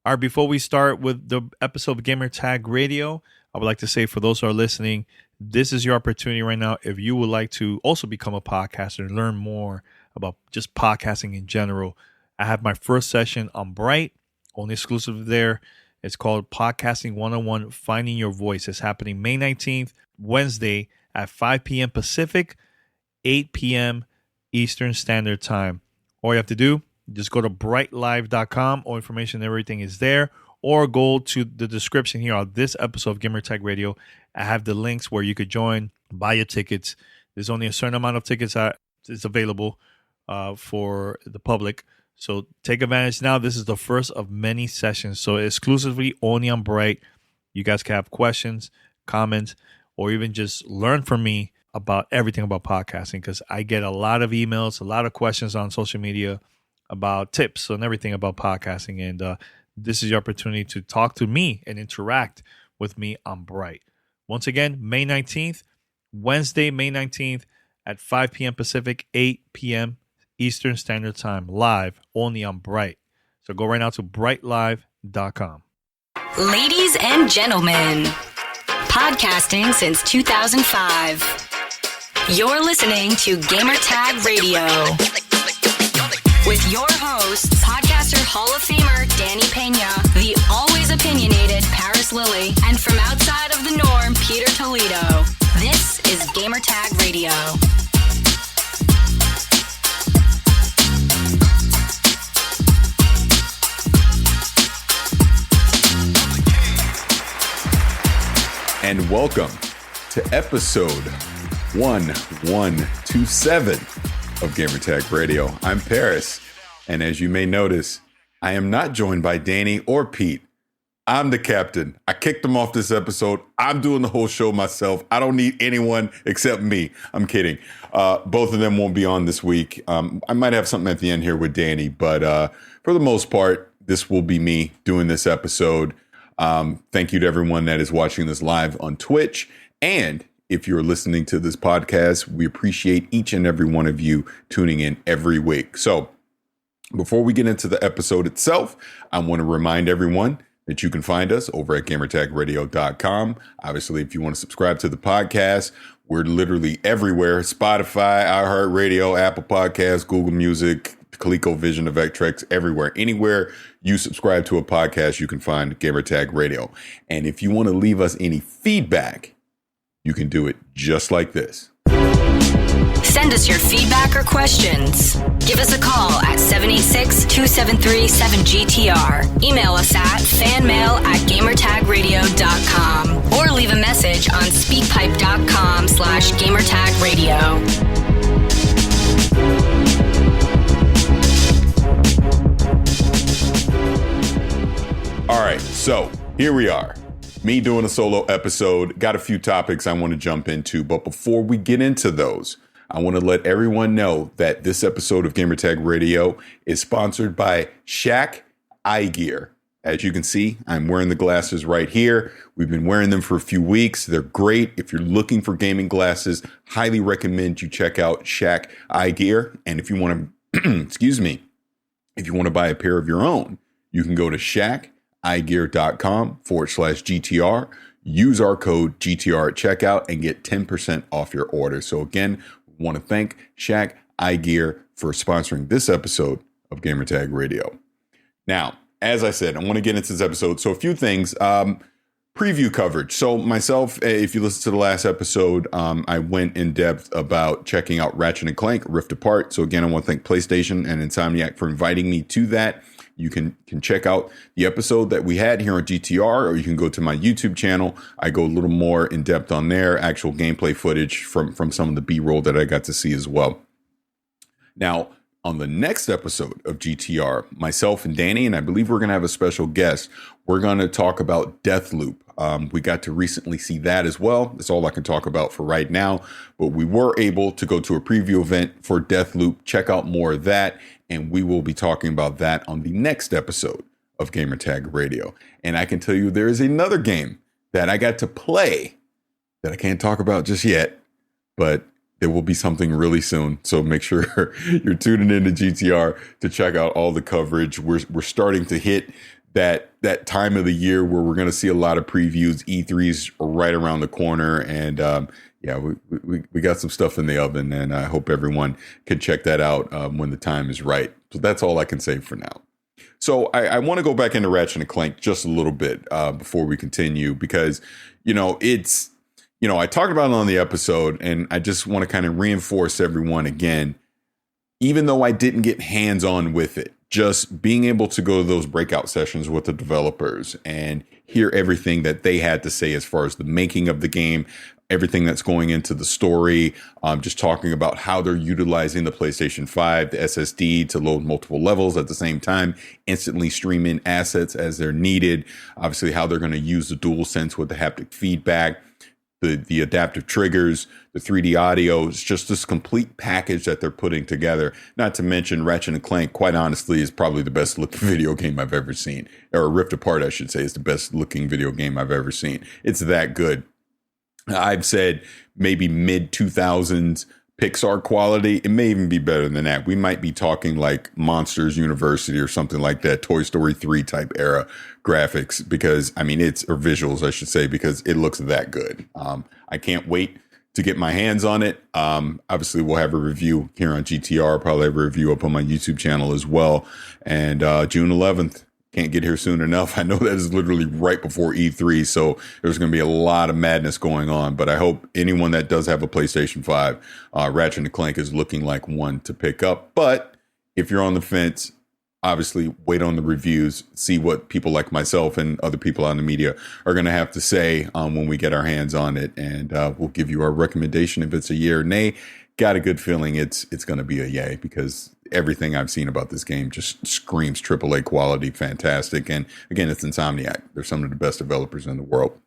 All right, before we start with the episode of Gamertag Radio, I would like to say for those who are listening, this is your opportunity right now. If you would like to also become a podcaster and learn more about just podcasting in general, I have my first session on Bright, only exclusive there. It's called Podcasting 101, Finding Your Voice. It's happening May 19th, Wednesday at 5 p.m. Pacific, 8 p.m. Eastern Standard Time. All you have to do, just go to brightlive.com. All information and everything is there. Or go to the description here on this episode of Gamertag Radio. I have the links where you could join, buy your tickets. There's only a certain amount of tickets that is available for the public. So take advantage now. This is the first of many sessions. So exclusively only on Bright. You guys can have questions, comments, or even just learn from me about everything about podcasting, because I get a lot of emails, a lot of questions on social media about tips and everything about podcasting. And this is your opportunity to talk to me and interact with me on Bright. Once again, May 19th, Wednesday, May 19th at 5 p.m. Pacific, 8 p.m. Eastern Standard Time, live only on Bright. So go right now to brightlive.com. Ladies and gentlemen, podcasting since 2005. You're listening to Gamertag Radio with your hosts, podcaster Hall of Famer Danny Pena, the always opinionated Parris Lilly, and from outside of the norm, Peter Toledo. This is Gamertag Radio. And welcome to episode 1127 of Gamertag Radio. I'm Parris, and as you may notice, I am not joined by Danny or Pete. I'm the captain. I kicked them off this episode. I'm doing the whole show myself. I don't need anyone except me. I'm kidding. Both of them won't be on this week. I might have something at the end here with Danny, but for the most part, this will be me doing this episode. Thank you to everyone that is watching this live on Twitch. And if you're listening to this podcast, we appreciate each and every one of you tuning in every week. So before we get into the episode itself, I want to remind everyone that you can find us over at gamertagradio.com. Obviously, if you want to subscribe to the podcast, we're literally everywhere. Spotify, iHeartRadio, Apple Podcasts, Google Music, ColecoVision, Vectrex, everywhere. Anywhere you subscribe to a podcast, you can find Gamertag Radio. And if you want to leave us any feedback, you can do it just like this. Send us your feedback or questions. Give us a call at 786-273-7GTR. Email us at fanmail@gamertagradio.com or leave a message on speakpipe.com/gamertagradio. All right, so here we are. Me doing a solo episode. Got a few topics I want to jump into, but before we get into those, I want to let everyone know that this episode of Gamertag Radio is sponsored by Shaq Eye Gear. As you can see, I'm wearing the glasses right here. We've been wearing them for a few weeks. They're great. If you're looking for gaming glasses, highly recommend you check out Shaq Eye Gear. And if you want to, if you want to buy a pair of your own, you can go to shaqueyegear.com/GTR. Use our code GTR at checkout and get 10% off your order. So again, we want to thank Shaq Eye Gear for sponsoring this episode of Gamertag Radio. Now, as I said, I want to get into this episode. So a few things, preview coverage. So myself, if you listen to the last episode, I went in depth about checking out Ratchet & Clank Rift Apart. So again, I want to thank PlayStation and Insomniac for inviting me to that. You can check out the episode that we had here on GTR, or you can go to my YouTube channel. I go a little more in depth on there, actual gameplay footage from some of the B-roll that I got to see as well. Now, on the next episode of GTR, myself and Danny, and I believe we're going to have a special guest, we're going to talk about Deathloop. We got to recently see that as well. That's all I can talk about for right now. But we were able to go to a preview event for Deathloop. Check out more of that. And we will be talking about that on the next episode of Gamertag Radio. And I can tell you there is another game that I got to play that I can't talk about just yet, but there will be something really soon. So make sure you're tuning into GTR to check out all the coverage. We're starting to hit that time of the year where we're going to see a lot of previews. E3's right around the corner, and yeah, we got some stuff in the oven, and I hope everyone can check that out when the time is right. So that's all I can say for now. So I want to go back into Ratchet and Clank just a little bit before we continue, because, it's, I talked about it on the episode, and I just want to kind of reinforce everyone again, even though I didn't get hands-on with it, just being able to go to those breakout sessions with the developers and hear everything that they had to say as far as the making of the game, everything that's going into the story, just talking about how they're utilizing the PlayStation 5, the SSD to load multiple levels at the same time, instantly stream in assets as they're needed, obviously how they're going to use the DualSense with the haptic feedback, the adaptive triggers, the 3D audio. It's just this complete package that they're putting together. Not to mention Ratchet and Clank, quite honestly, is probably the best looking video game I've ever seen. Or Rift Apart, I should say, is the best looking video game I've ever seen. It's that good. I've said maybe mid 2000s Pixar quality. It may even be better than that. We might be talking like Monsters University or something like that, Toy Story 3 type era graphics, because or visuals, I should say, because it looks that good. I can't wait to get my hands on it. Obviously, we'll have a review here on GTR, probably have a review up on my YouTube channel as well. And June 11th. Can't get here soon enough. I know that is literally right before E3, so there's going to be a lot of madness going on. But I hope anyone that does have a PlayStation 5, Ratchet and Clank is looking like one to pick up. But if you're on the fence, obviously wait on the reviews, see what people like myself and other people out in the media are going to have to say when we get our hands on it, and we'll give you our recommendation if it's a yay or nay. Got a good feeling it's going to be a yay, because everything I've seen about this game just screams AAA quality, fantastic. And again, it's Insomniac. They're some of the best developers in the world.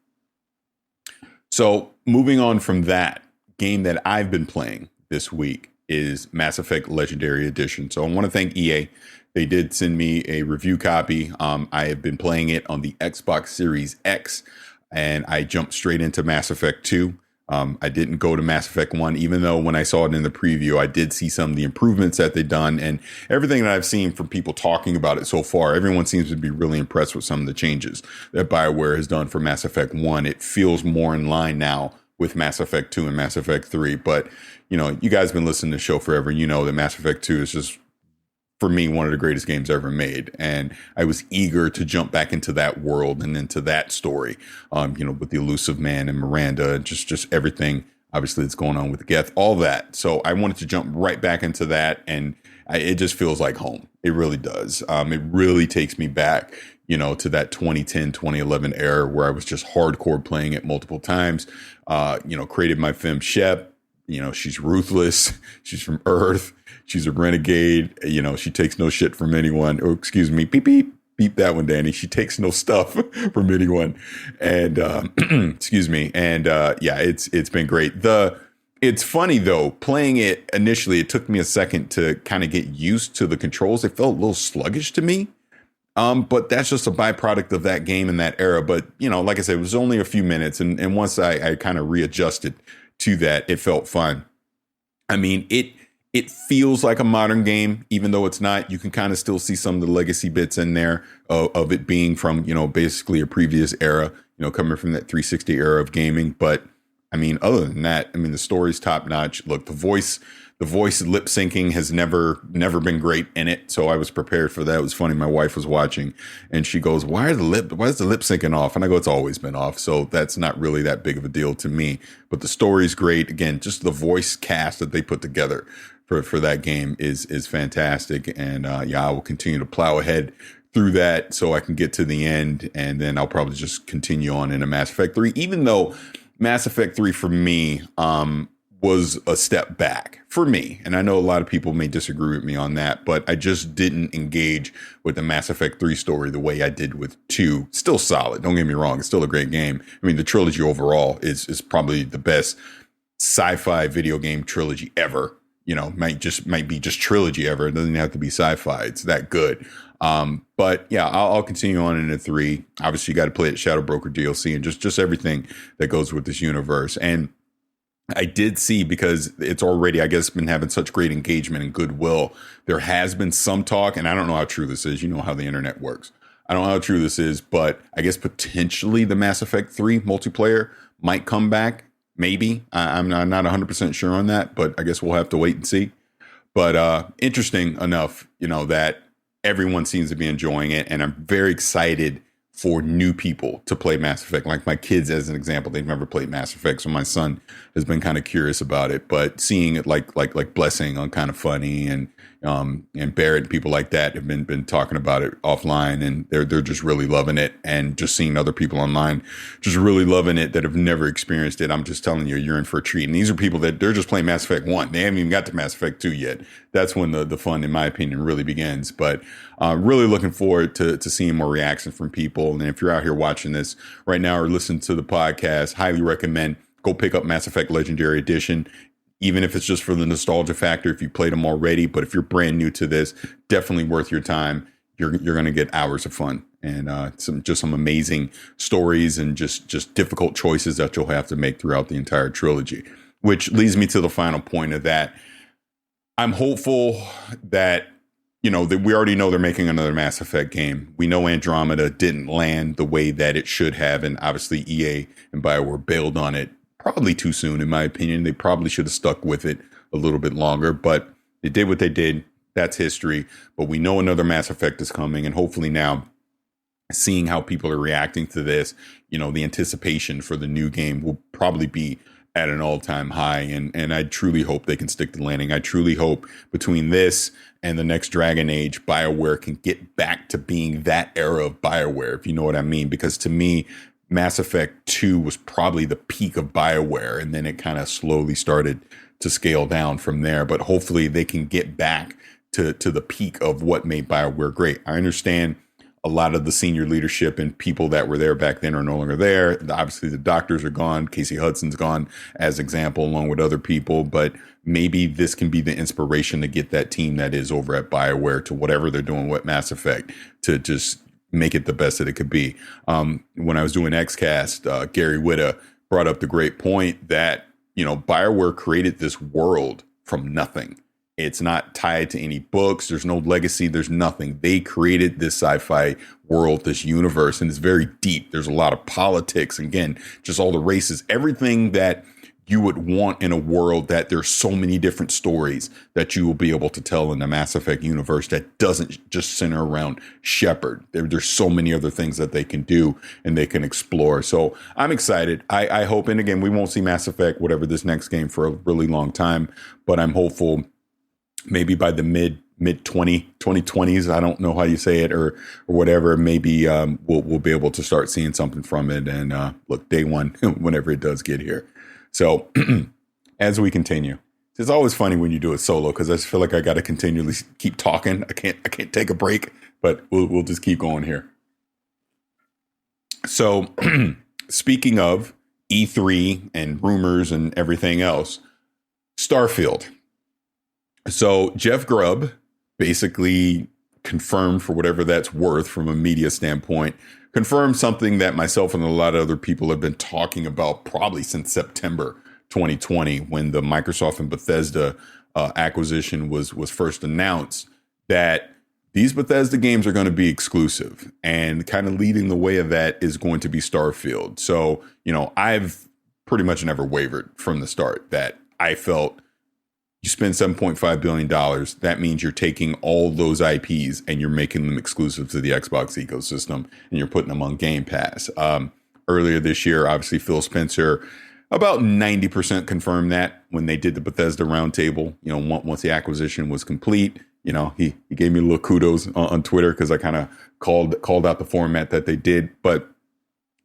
So moving on from that, game that I've been playing this week is Mass Effect Legendary Edition. So I want to thank EA. They did send me a review copy. I have been playing it on the Xbox Series X, and I jumped straight into Mass Effect 2. I didn't go to Mass Effect 1, even though when I saw it in the preview, I did see some of the improvements that they've done, and everything that I've seen from people talking about it so far. Everyone seems to be really impressed with some of the changes that BioWare has done for Mass Effect 1. It feels more in line now with Mass Effect 2 and Mass Effect 3. But, you guys have been listening to the show forever. You know that Mass Effect 2 is just, for me, one of the greatest games ever made. And I was eager to jump back into that world and into that story, with the elusive man and Miranda, just everything, obviously, that's going on with Geth, all that. So I wanted to jump right back into that. And it just feels like home. It really does. It really takes me back, to that 2010, 2011 era where I was just hardcore playing it multiple times, created my femme Shep. She's ruthless. She's from Earth. She's a renegade. She takes no shit from anyone. Oh, excuse me. Beep, beep. Beep that one, Danny. She takes no stuff from anyone. And, excuse me. And, it's been great. It's funny though, playing it initially, it took me a second to kind of get used to the controls. They felt a little sluggish to me. But that's just a byproduct of that game in that era. But, like I said, it was only a few minutes. And once I kind of readjusted to that, it felt fun. I mean, it feels like a modern game, even though it's not. You can kind of still see some of the legacy bits in there of it being from, basically a previous era, coming from that 360 era of gaming. But I mean, other than that, the story's top notch. Look, the voice lip syncing has never been great in it. So I was prepared for that. It was funny. My wife was watching and she goes, why is the lip syncing off? And I go, it's always been off. So that's not really that big of a deal to me, but the story's great. Again, just the voice cast that they put together for that game is fantastic. And I will continue to plow ahead through that so I can get to the end. And then I'll probably just continue on into Mass Effect 3, even though Mass Effect 3 for me, was a step back for me. And I know a lot of people may disagree with me on that, but I just didn't engage with the Mass Effect 3 story the way I did with 2. Still solid. Don't get me wrong. It's still a great game. The trilogy overall is probably the best sci-fi video game trilogy ever. Might be just trilogy ever. It doesn't have to be sci-fi. It's that good. But yeah, I'll continue on into 3. Obviously, you got to play it Shadow Broker DLC and just everything that goes with this universe. And I did see, because it's already, I guess, been having such great engagement and goodwill, there has been some talk, and I don't know how true this is. You know how the internet works. I don't know how true this is, but I guess potentially the Mass Effect 3 multiplayer might come back. Maybe. I'm not 100% sure on that, but I guess we'll have to wait and see. But interesting enough, that everyone seems to be enjoying it. And I'm very excited for new people to play Mass Effect. Like my kids, as an example, they've never played Mass Effect. So my son has been kind of curious about it, but seeing it like Blessing on Kind of Funny and Barrett and people like that have been talking about it offline, and they're just really loving it. And just seeing other people online just really loving it that have never experienced it. I'm just telling you, you're in for a treat. And these are people that they're just playing Mass Effect 1. They haven't even got to Mass Effect 2 yet. That's when the fun, in my opinion, really begins. But really looking forward to seeing more reaction from people. And if you're out here watching this right now or listening to the podcast, highly recommend go pick up Mass Effect Legendary Edition, even if it's just for the nostalgia factor, if you played them already. But if you're brand new to this, definitely worth your time. You're going to get hours of fun and some amazing stories and just difficult choices that you'll have to make throughout the entire trilogy, which leads me to the final point of that. I'm hopeful that, that we already know they're making another Mass Effect game. We know Andromeda didn't land the way that it should have. And obviously EA and BioWare bailed on it probably too soon, in my opinion. They probably should have stuck with it a little bit longer, but they did what they did. That's history. But we know another Mass Effect is coming. And hopefully now, seeing how people are reacting to this, the anticipation for the new game will probably be at an all-time high. And I truly hope they can stick the landing. I truly hope between this and the next Dragon Age, BioWare can get back to being that era of BioWare, if you know what I mean. Because to me, Mass Effect 2 was probably the peak of BioWare, and then it kind of slowly started to scale down from there. But hopefully they can get back to the peak of what made BioWare great. I understand a lot of the senior leadership and people that were there back then are no longer there. Obviously, the doctors are gone. Casey Hudson's gone as example, along with other people. But maybe this can be the inspiration to get that team that is over at BioWare to whatever they're doing with Mass Effect to just make it the best that it could be. When I was doing XCast, Gary Whitta brought up the great point that, BioWare created this world from nothing. It's not tied to any books. There's no legacy. There's nothing. They created this sci-fi world, this universe, and it's very deep. There's a lot of politics. Again, just all the races, everything that you would want in a world that there's so many different stories that you will be able to tell in the Mass Effect universe that doesn't just center around Shepard. There's so many other things that they can do and they can explore. So I'm excited. I hope, and again, we won't see Mass Effect, whatever this next game, for a really long time, but I'm hopeful maybe by the mid 2020s, I don't know how you say it or whatever, maybe we'll be able to start seeing something from it. And look, day one, whenever it does get here. So as we continue, it's always funny when you do it solo because I just feel like I got to continually keep talking. I can't take a break, but we'll just keep going here. So speaking of E3 and rumors and everything else, Starfield. So Jeff Grubb basically confirmed, for whatever that's worth from a media standpoint, confirmed something that myself and a lot of other people have been talking about probably since September 2020, when the Microsoft and Bethesda acquisition was first announced, that these Bethesda games are going to be exclusive, and kind of leading the way of that is going to be Starfield. So, I've pretty much never wavered from the start that I felt you spend $7.5 billion. That means you're taking all those IPs and you're making them exclusive to the Xbox ecosystem, and you're putting them on Game Pass. Earlier this year, obviously, Phil Spencer about 90% confirmed that when they did the Bethesda roundtable. Once the acquisition was complete, he gave me a little kudos on Twitter because I kind of called out the format that they did. But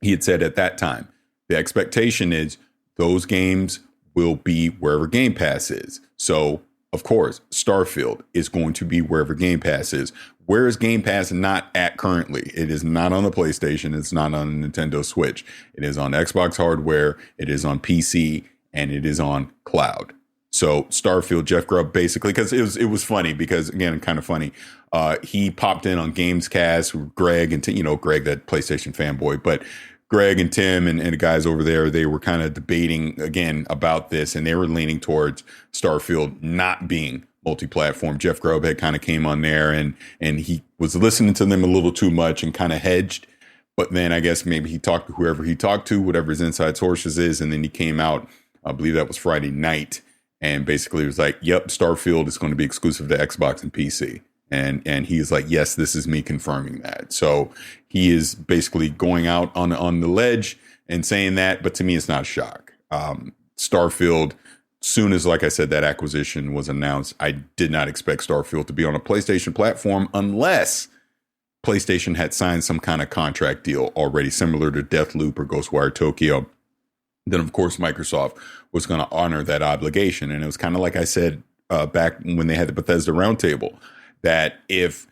he had said at that time, the expectation is those games will be wherever Game Pass is. So, of course, Starfield is going to be wherever Game Pass is. Where is Game Pass not at currently? It is not on the PlayStation. It's not on the Nintendo Switch. It is on Xbox hardware. It is on PC, and it is on cloud. So Starfield, Jeff Grubb, basically, because it was funny because, again, kind of funny. He popped in on Gamescast with Greg and Greg, that PlayStation fanboy, but Greg and Tim and the guys over there, they were kind of debating again about this, and they were leaning towards Starfield not being multi-platform. Jeff Grubb had kind of came on there and he was listening to them a little too much and kind of hedged. But then I guess maybe he talked to whoever he talked to, whatever his inside sources is. And then he came out, I believe that was Friday night, and basically was like, yep, Starfield is going to be exclusive to Xbox and PC. And he's like, yes, this is me confirming that. So he is basically going out on the ledge and saying that. But to me, it's not a shock. Starfield, soon as, like I said, that acquisition was announced, I did not expect Starfield to be on a PlayStation platform unless PlayStation had signed some kind of contract deal already, similar to Deathloop or Ghostwire Tokyo. Then, of course, Microsoft was going to honor that obligation. And it was kind of like I said back when they had the Bethesda Roundtable, that if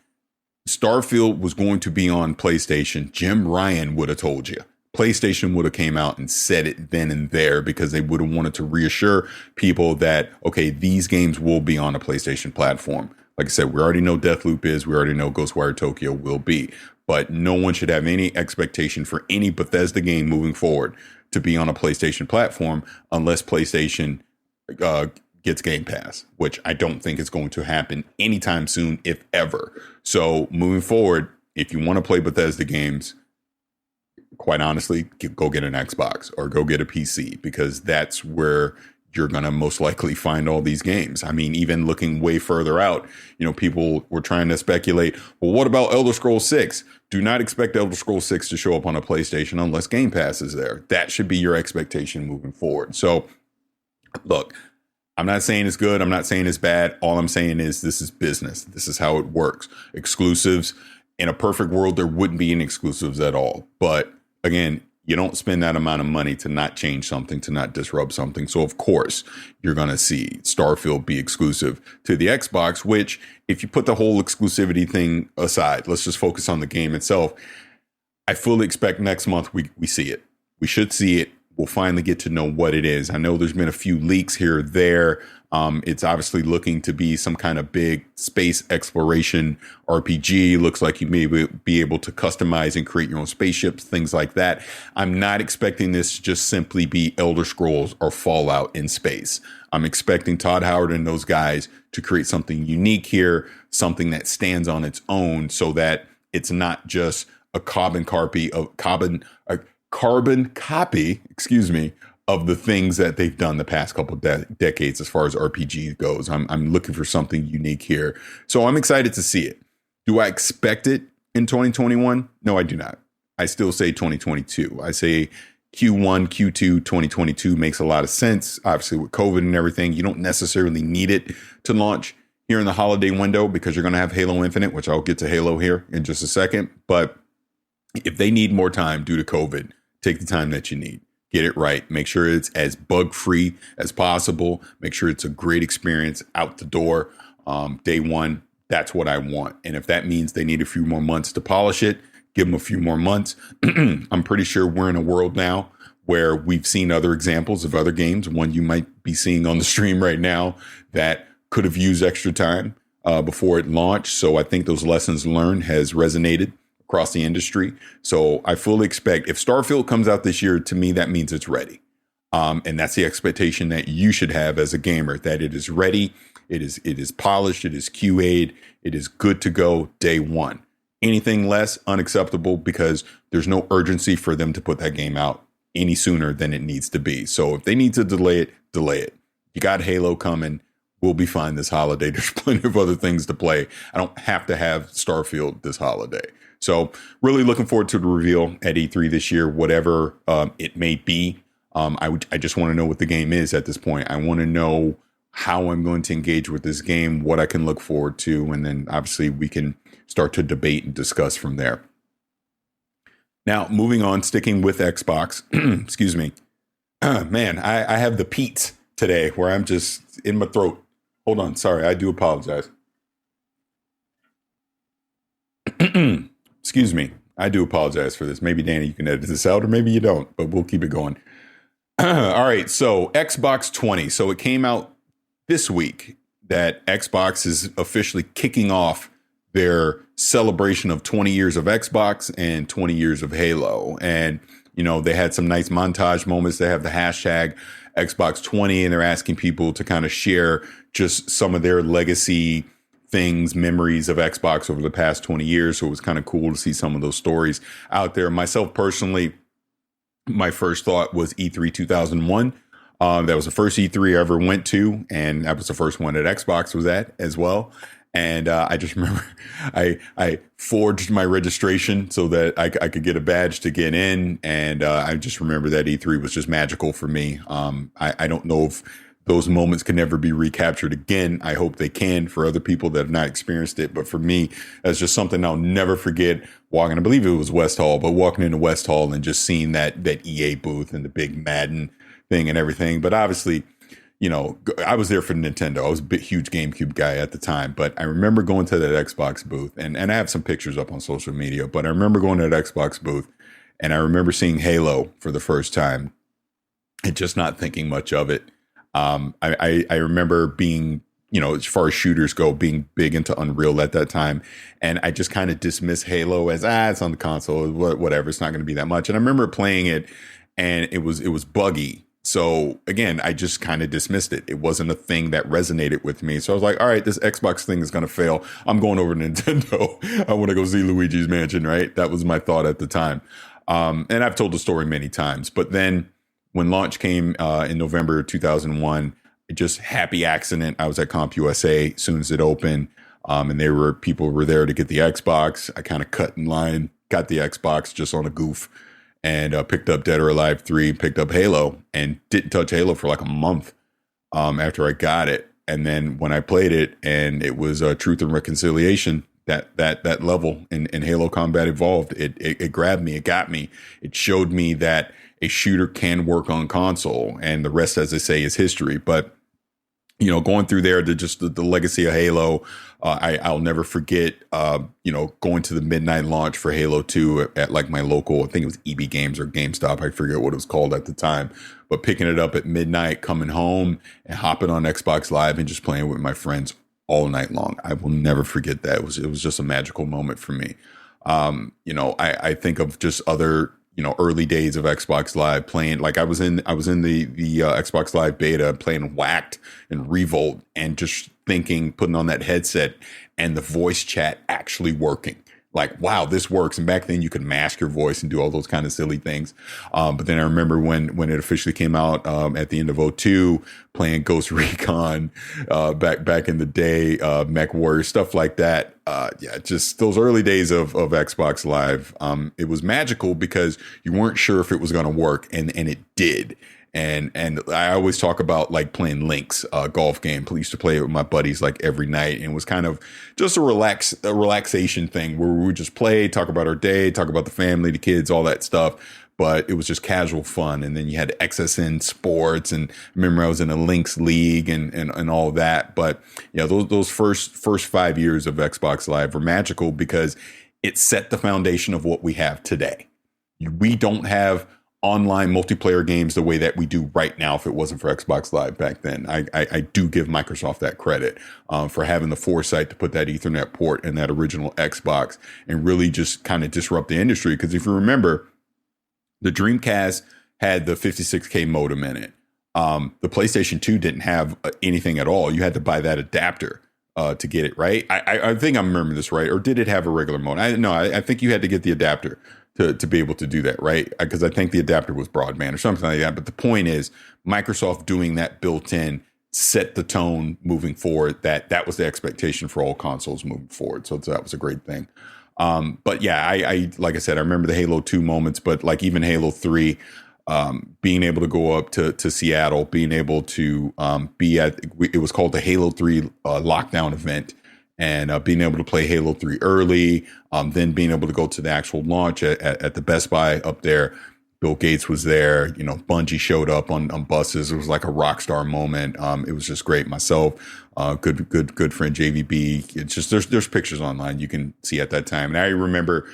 Starfield was going to be on PlayStation, Jim Ryan would have told you. PlayStation would have came out and said it then and there because they would have wanted to reassure people that, okay, these games will be on a PlayStation platform. Like I said, we already know Deathloop is, we already know Ghostwire Tokyo will be, but no one should have any expectation for any Bethesda game moving forward to be on a PlayStation platform unless PlayStation gets Game Pass, which I don't think is going to happen anytime soon, if ever. So moving forward, if you want to play Bethesda games, quite honestly, go get an Xbox or go get a PC, because that's where you're going to most likely find all these games. I mean, even looking way further out, people were trying to speculate, well, what about Elder Scrolls 6? Do not expect Elder Scrolls 6 to show up on a PlayStation unless Game Pass is there. That should be your expectation moving forward. So look, I'm not saying it's good. I'm not saying it's bad. All I'm saying is this is business. This is how it works. Exclusives. In a perfect world, there wouldn't be any exclusives at all. But again, you don't spend that amount of money to not change something, to not disrupt something. So, of course, you're going to see Starfield be exclusive to the Xbox, which, if you put the whole exclusivity thing aside, let's just focus on the game itself. I fully expect next month we see it. We should see it. We'll finally get to know what it is. I know there's been a few leaks here or there. It's obviously looking to be some kind of big space exploration RPG. Looks like you may be able to customize and create your own spaceships, things like that. I'm not expecting this to just simply be Elder Scrolls or Fallout in space. I'm expecting Todd Howard and those guys to create something unique here, something that stands on its own, so that it's not just a carbon copy, of the things that they've done the past couple of decades as far as RPG goes. I'm looking for something unique here. So I'm excited to see it. Do I expect it in 2021? No, I do not. I still say 2022. I say Q1, Q2, 2022 makes a lot of sense. Obviously, with COVID and everything, you don't necessarily need it to launch here in the holiday window because you're going to have Halo Infinite, which I'll get to Halo here in just a second. But if they need more time due to COVID, take the time that you need. Get it right. Make sure it's as bug-free as possible. Make sure it's a great experience out the door. Day one, that's what I want. And if that means they need a few more months to polish it, give them a few more months. I'm pretty sure we're in a world now where we've seen other examples of other games. One you might be seeing on the stream right now that could have used extra time before it launched. So I think those lessons learned has resonated across the industry. So I fully expect if Starfield comes out this year, to me, that means it's ready. And that's the expectation that you should have as a gamer, that it is ready. It is polished. It is QA'd. It is good to go day one. Anything less, unacceptable, because there's no urgency for them to put that game out any sooner than it needs to be. So if they need to delay it, delay it. You got Halo coming. We'll be fine this holiday. There's plenty of other things to play. I don't have to have Starfield this holiday. So really looking forward to the reveal at E3 this year, whatever it may be. I just want to know what the game is at this point. I want to know how I'm going to engage with this game, what I can look forward to, and then obviously we can start to debate and discuss from there. Now, moving on, sticking with Xbox, excuse me. Man, I have the Pete today where I'm just in my throat. Hold on. Sorry, I do apologize. Excuse me. I do apologize for this. Maybe, Danny, you can edit this out, or maybe you don't, but we'll keep it going. All right. So Xbox 20. So it came out this week that Xbox is officially kicking off their celebration of 20 years of Xbox and 20 years of Halo. And, you know, they had some nice montage moments. They have the hashtag Xbox 20, and they're asking people to kind of share just some of their legacy things, memories of Xbox over the past 20 years. So it was kind of cool to see some of those stories out there. Myself personally, my first thought was E3 2001. That was the first E3 I ever went to, and that was the first one that Xbox was at as well. And I just remember I forged my registration so that I could get a badge to get in. And I just remember that E3 was just magical for me. I don't know if those moments can never be recaptured again. I hope they can for other people that have not experienced it. But for me, that's just something I'll never forget. Walking, I believe it was West Hall, but walking into West Hall and just seeing that EA booth and the big Madden thing and everything. But obviously, you know, I was there for Nintendo. I was a big, huge GameCube guy at the time, but I remember going to that Xbox booth, and I have some pictures up on social media, but I remember going to that Xbox booth, and I remember seeing Halo for the first time and just not thinking much of it. I remember being, you know, as far as shooters go, being big into Unreal at that time. And I just kind of dismissed Halo as, it's on the console, whatever. It's not going to be that much. And I remember playing it, and it was buggy. So again, I just kind of dismissed it. It wasn't a thing that resonated with me. So I was like, all right, this Xbox thing is going to fail. I'm going over to Nintendo. I want to go see Luigi's Mansion, right? That was my thought at the time. And I've told the story many times. But then when launch came in November 2001, just happy accident. I was at CompUSA as soon as it opened. And people were there to get the Xbox. I kind of cut in line, got the Xbox just on a goof. And picked up Dead or Alive 3, picked up Halo, and didn't touch Halo for like a month after I got it. And then when I played it, and it was Truth and Reconciliation, that level in Halo Combat Evolved, it grabbed me, it got me. It showed me that a shooter can work on console, and the rest, as I say, is history. But you know, going through there to just the legacy of Halo, I'll never forget, you know, going to the midnight launch for Halo 2 at like my local, I think it was EB Games or GameStop. I forget what it was called at the time, but picking it up at midnight, coming home and hopping on Xbox Live and just playing with my friends all night long. I will never forget that. It was just a magical moment for me. You know, I think of just other, you know, early days of Xbox Live playing, like I was in the Xbox Live beta playing Whacked and Revolt, and just thinking, putting on that headset and the voice chat actually working. Like, wow, this works. And back then you could mask your voice and do all those kind of silly things. But then I remember when it officially came out at the end of 2002, playing Ghost Recon back in the day, Mech Warrior, stuff like that. Yeah, just those early days of Xbox Live. It was magical because you weren't sure if it was going to work, and it did. And I always talk about like playing Lynx, golf game. I used to play it with my buddies like every night, and it was kind of just a relaxation thing where we would just play, talk about our day, talk about the family, the kids, all that stuff. But it was just casual fun. And then you had XSN Sports, and I remember I was in a Lynx league and all that. But yeah, those first 5 years of Xbox Live were magical because it set the foundation of what we have today. We don't have online multiplayer games the way that we do right now if it wasn't for Xbox Live back then. I do give Microsoft that credit for having the foresight to put that Ethernet port in that original Xbox and really just kind of disrupt the industry. Because if you remember, the Dreamcast had the 56K modem in it. The PlayStation 2 didn't have anything at all. You had to buy that adapter to get it, right? I think I'm remembering this right. Or did it have a regular modem? I think you had to get the adapter to be able to do that, right? Because I think the adapter was broadband or something like that. But the point is, Microsoft doing that built in set the tone moving forward. That was the expectation for all consoles moving forward. So that was a great thing. But yeah, I like I said, I remember the Halo 2 moments, but like even Halo 3, being able to go up to Seattle, being able to be at, it was called the Halo 3 lockdown event. And being able to play Halo 3 early, then being able to go to the actual launch at the Best Buy up there. Bill Gates was there. You know, Bungie showed up on buses. It was like a rock star moment. It was just great. Myself, good friend JVB. It's just there's pictures online you can see at that time. And I remember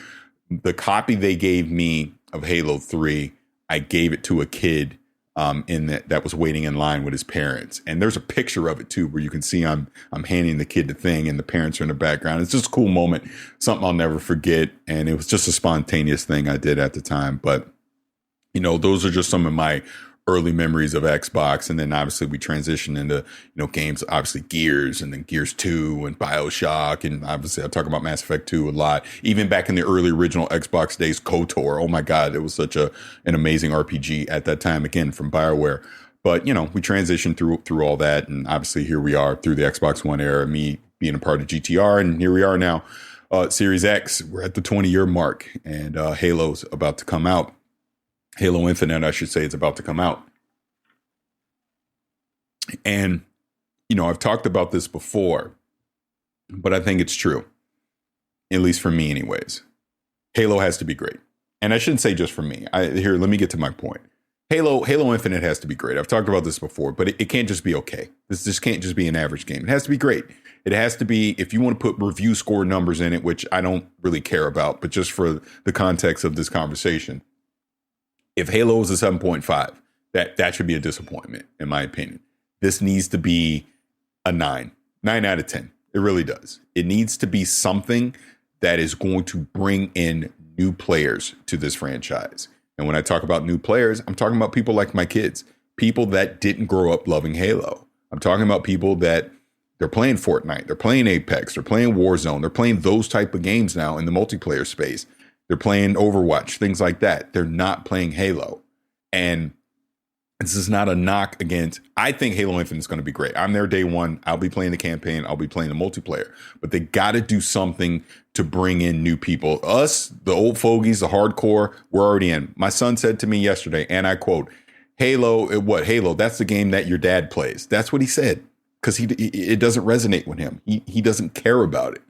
the copy they gave me of Halo 3. I gave it to a kid that was waiting in line with his parents. And there's a picture of it too, where you can see I'm handing the kid the thing and the parents are in the background. It's just a cool moment, something I'll never forget. And it was just a spontaneous thing I did at the time. But, you know, those are just some of my early memories of Xbox. And then obviously we transitioned into, you know, games, obviously Gears and then Gears 2 and BioShock. And obviously I talk about Mass Effect 2 a lot. Even back in the early original Xbox days, KOTOR. Oh my God, it was such an amazing RPG at that time, again, from BioWare. But, you know, we transitioned through all that. And obviously here we are through the Xbox One era, me being a part of GTR. And here we are now, Series X. We're at the 20-year mark and Halo's about to come out. Halo Infinite, I should say, is about to come out. And, you know, I've talked about this before, but I think it's true, at least for me anyways. Halo has to be great. And I shouldn't say just for me. Here, let me get to my point. Halo Infinite has to be great. I've talked about this before, but it can't just be okay. This just can't just be an average game. It has to be great. It has to be, if you want to put review score numbers in it, which I don't really care about, but just for the context of this conversation, if Halo is a 7.5, that should be a disappointment, in my opinion. This needs to be a 9 out of 10. It really does. It needs to be something that is going to bring in new players to this franchise. And when I talk about new players, I'm talking about people like my kids, people that didn't grow up loving Halo. I'm talking about people that they're playing Fortnite, they're playing Apex, they're playing Warzone, they're playing those type of games now in the multiplayer space. They're playing Overwatch, things like that. They're not playing Halo. And this is not a knock against, I think Halo Infinite is going to be great. I'm there day one. I'll be playing the campaign. I'll be playing the multiplayer. But they got to do something to bring in new people. Us, the old fogies, the hardcore, we're already in. My son said to me yesterday, and I quote, Halo, that's the game that your dad plays. That's what he said, because it doesn't resonate with him. He doesn't care about it.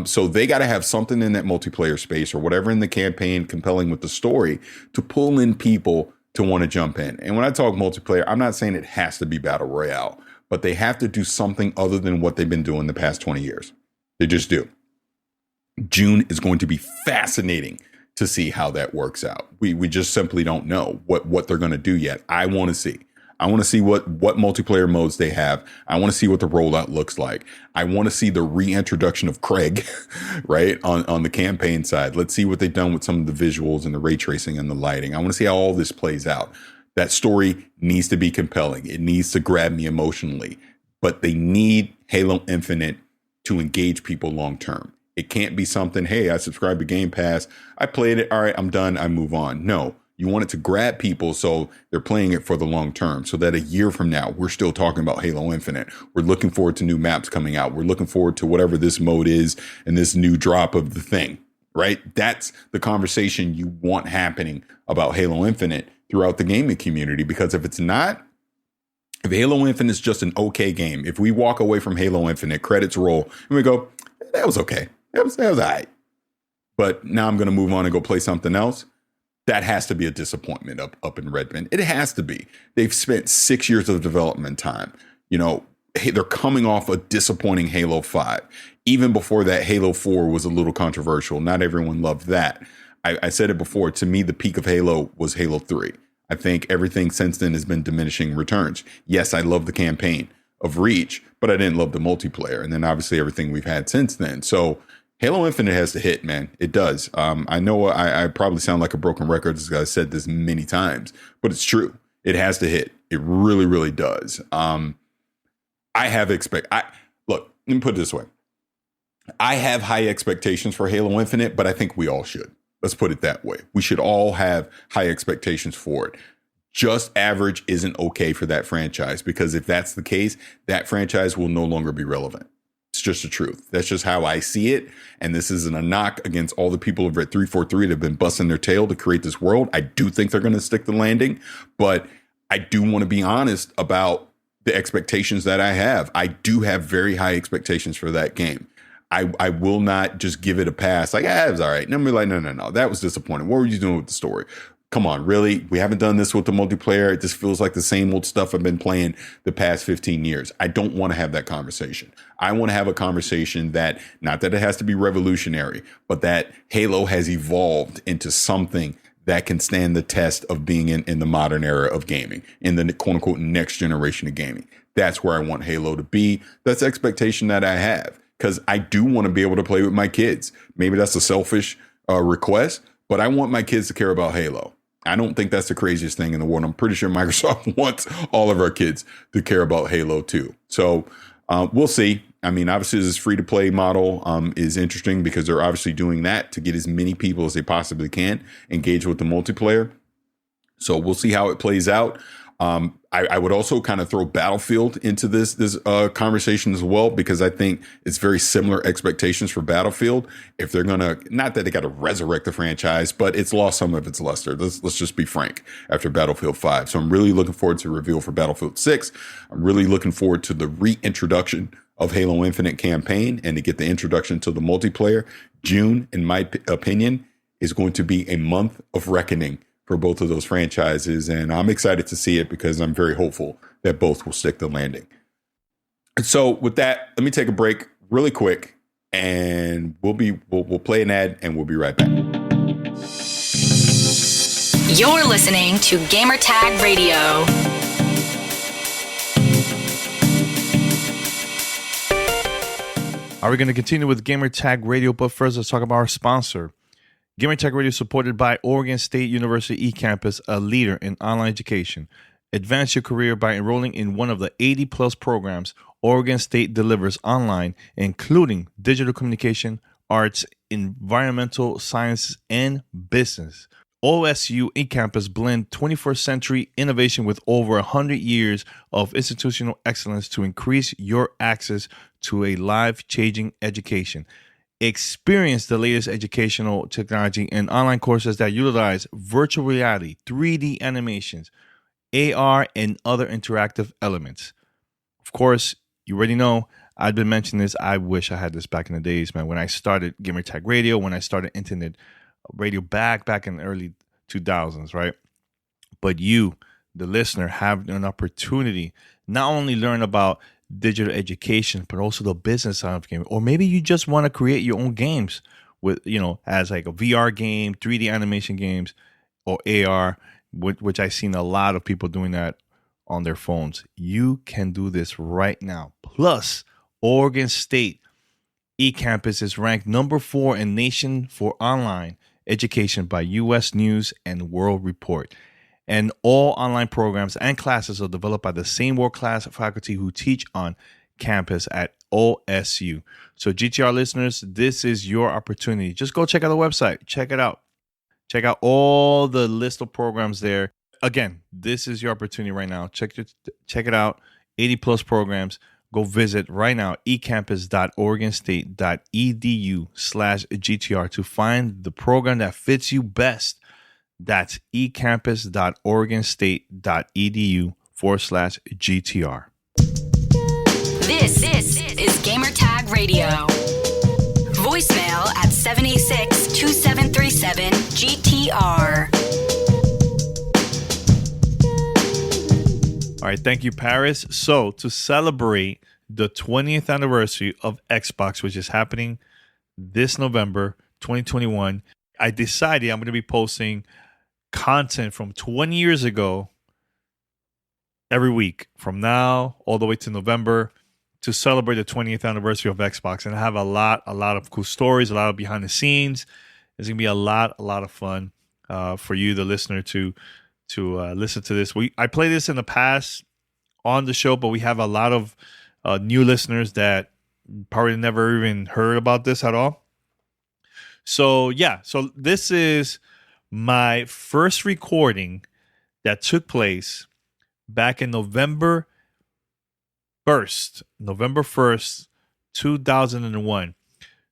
So they got to have something in that multiplayer space or whatever in the campaign compelling with the story to pull in people to want to jump in. And when I talk multiplayer, I'm not saying it has to be battle royale, but they have to do something other than what they've been doing the past 20 years. They just do. June is going to be fascinating to see how that works out. We just simply don't know what they're going to do yet. I want to see. I want to see what multiplayer modes they have. I want to see what the rollout looks like. I want to see the reintroduction of Craig, right, on the campaign side. Let's see what they've done with some of the visuals and the ray tracing and the lighting. I want to see how all this plays out. That story needs to be compelling. It needs to grab me emotionally. But they need Halo Infinite to engage people long term. It can't be something, hey, I subscribed to Game Pass. I played it. All right, I'm done. I move on. No. You want it to grab people so they're playing it for the long term, so that a year from now, we're still talking about Halo Infinite. We're looking forward to new maps coming out. We're looking forward to whatever this mode is and this new drop of the thing, right? That's the conversation you want happening about Halo Infinite throughout the gaming community, because if it's not, if Halo Infinite is just an okay game, if we walk away from Halo Infinite, credits roll, and we go, that was okay. That was all right. But now I'm going to move on and go play something else. That has to be a disappointment up in Redmond. It has to be. They've spent 6 years of development time. You know, they're coming off a disappointing Halo 5. Even before that, Halo 4 was a little controversial. Not everyone loved that. I said it before. To me, the peak of Halo was Halo 3. I think everything since then has been diminishing returns. Yes, I love the campaign of Reach, but I didn't love the multiplayer. And then obviously everything we've had since then. So Halo Infinite has to hit, man. It does. I know I probably sound like a broken record, as I've said this many times, but it's true. It has to hit. It really, really does. Look, let me put it this way. I have high expectations for Halo Infinite, but I think we all should. Let's put it that way. We should all have high expectations for it. Just average isn't okay for that franchise, because if that's the case, that franchise will no longer be relevant. It's just the truth. That's just how I see it. And this isn't a knock against all the people over at 343 that have been busting their tail to create this world. I do think they're going to stick the landing, but I do want to be honest about the expectations that I have. I do have very high expectations for that game. I will not just give it a pass. Like, it was all right. And I'm like, no. That was disappointing. What were you doing with the story? Come on, really? We haven't done this with the multiplayer. It just feels like the same old stuff I've been playing the past 15 years. I don't want to have that conversation. I want to have a conversation that, not that it has to be revolutionary, but that Halo has evolved into something that can stand the test of being in the modern era of gaming, in the quote unquote next generation of gaming. That's where I want Halo to be. That's the expectation that I have, because I do want to be able to play with my kids. Maybe that's a selfish request, but I want my kids to care about Halo. I don't think that's the craziest thing in the world. I'm pretty sure Microsoft wants all of our kids to care about Halo too. So we'll see. I mean, obviously this free-to-play model is interesting because they're obviously doing that to get as many people as they possibly can engage with the multiplayer. So we'll see how it plays out. I would also kind of throw Battlefield into this conversation as well, because I think it's very similar expectations for Battlefield. If they're going to, not that they got to resurrect the franchise, but it's lost some of its luster. Let's just be frank after Battlefield 5. So I'm really looking forward to the reveal for Battlefield 6. I'm really looking forward to the reintroduction of Halo Infinite campaign and to get the introduction to the multiplayer. June, in my opinion, is going to be a month of reckoning for both of those franchises. And I'm excited to see it because I'm very hopeful that both will stick the landing. And so with that, let me take a break really quick and we'll play an ad and we'll be right back. You're listening to Gamertag Radio. Are we going to continue with Gamertag Radio? But first, let's talk about our sponsor. Gamertag Radio is supported by Oregon State University Ecampus, a leader in online education. Advance your career by enrolling in one of the 80-plus programs Oregon State delivers online, including digital communication, arts, environmental sciences, and business. OSU Ecampus blend 21st century innovation with over 100 years of institutional excellence to increase your access to a life-changing education. Experience the latest educational technology and online courses that utilize virtual reality, 3D animations, AR, and other interactive elements. Of course, you already know, I've been mentioning this. I wish I had this back in the days, man. When I started Gamertag Radio, when I started internet radio back in the early 2000s, right? But you, the listener, have an opportunity not only learn about digital education, but also the business side of gaming. Or maybe you just want to create your own games with, as like a VR game, 3D animation games, or AR, which I've seen a lot of people doing that on their phones. You can do this right now. Plus, Oregon State Ecampus is ranked number 4 in nation for online education by U.S. News and World Report. And all online programs and classes are developed by the same world-class faculty who teach on campus at OSU. So GTR listeners, this is your opportunity. Just go check out the website. Check it out. Check out all the list of programs there. Again, this is your opportunity right now. Check it out. 80-plus programs. Go visit right now, ecampus.oregonstate.edu/GTR to find the program that fits you best. That's ecampus.oregonstate.edu/GTR. This is Gamertag Radio. Voicemail at 786-2737-GTR. All right, thank you, Parris. So, to celebrate the 20th anniversary of Xbox, which is happening this November 2021, I decided I'm going to be posting content from 20 years ago every week from now all the way to November to celebrate the 20th anniversary of Xbox. And I have a lot of cool stories, a lot of behind the scenes. It's going to be a lot of fun for you, the listener, to listen to this. I played this in the past on the show, but we have a lot of new listeners that probably never even heard about this at all. So this is my first recording that took place back in November 1st, 2001.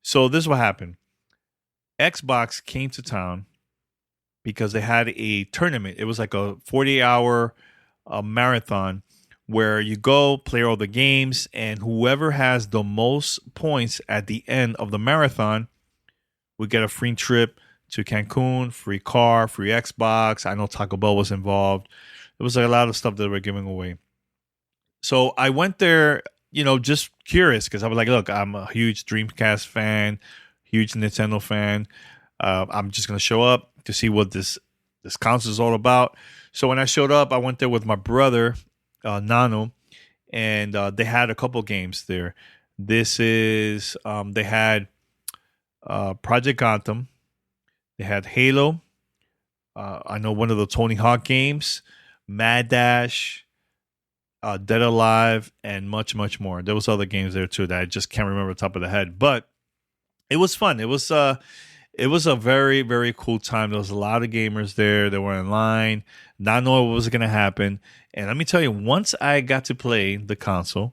So this is what happened. Xbox came to town because they had a tournament. It was like a 40-hour marathon where you go play all the games, and whoever has the most points at the end of the marathon would get a free trip to Cancun, free car, free Xbox. I know Taco Bell was involved. It was like a lot of stuff that we're giving away. So I went there, just curious, because I was like, look, I'm a huge Dreamcast fan, huge Nintendo fan. I'm just going to show up to see what this this console is all about. So when I showed up, I went there with my brother, Nano, and they had a couple games there. This is they had Project Gotham, they had Halo. I know one of the Tony Hawk games, Mad Dash, Dead Alive, and much more. There was other games there too that I just can't remember the top of the head, but it was fun. It was a very, very cool time. There was a lot of gamers there. They were in line, not knowing what was going to happen. And let me tell you, once I got to play the console,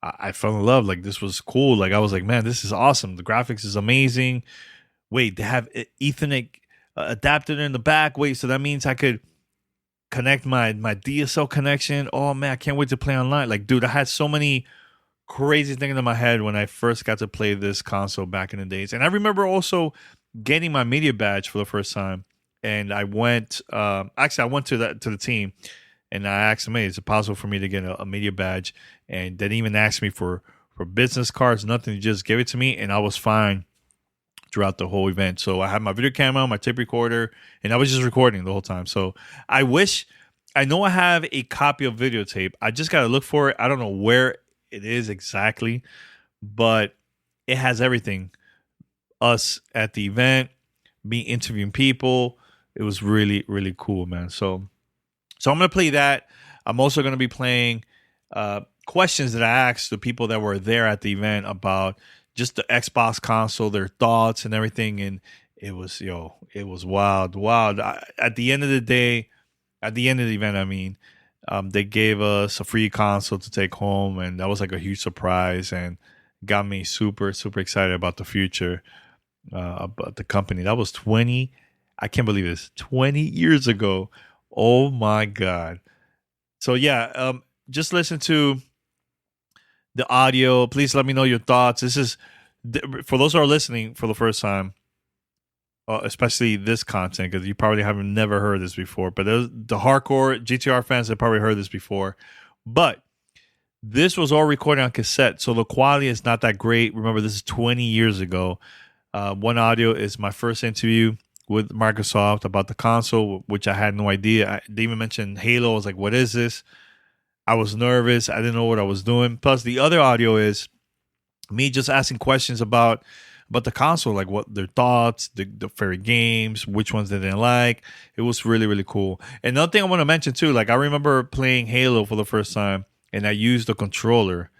I fell in love. Like, this was cool. Like, I was like, man, this is awesome. The graphics is amazing. Wait, they have Ethernet adapter in the back. Wait, so that means I could connect my DSL connection. Oh man, I can't wait to play online. Like, dude, I had so many crazy things in my head when I first got to play this console back in the days. And I remember also getting my media badge for the first time. And I went, I went to the team, and I asked them, hey, is it possible for me to get a media badge? And they didn't even ask me for business cards, nothing. They just gave it to me, and I was fine throughout the whole event. So I had my video camera, my tape recorder, and I was just recording the whole time. So I know I have a copy of videotape. I just got to look for it. I don't know where it is exactly, but it has everything. Us at the event, me interviewing people. It was really, really cool, man. So I'm going to play that. I'm also going to be playing questions that I asked the people that were there at the event about just the Xbox console, their thoughts and everything. And it was wild. At the end of the event, I mean, they gave us a free console to take home, and that was like a huge surprise and got me super, super excited about the future, about the company. That was 20 years ago. Oh my God. So yeah, just listen to the audio. Please let me know your thoughts. This is for those who are listening for the first time, especially this content, because you probably haven't never heard this before. But the hardcore GTR fans have probably heard this before. But this was all recorded on cassette, so the quality is not that great. Remember, this is 20 years ago. One audio is my first interview with Microsoft about the console, which I had no idea. They even mentioned Halo. I was like, what is this? I was nervous. I didn't know what I was doing. Plus, the other audio is me just asking questions about the console, like what their thoughts, the favorite games, which ones they didn't like. It was really, really cool. And another thing I want to mention too, like I remember playing Halo for the first time, and I used the controller,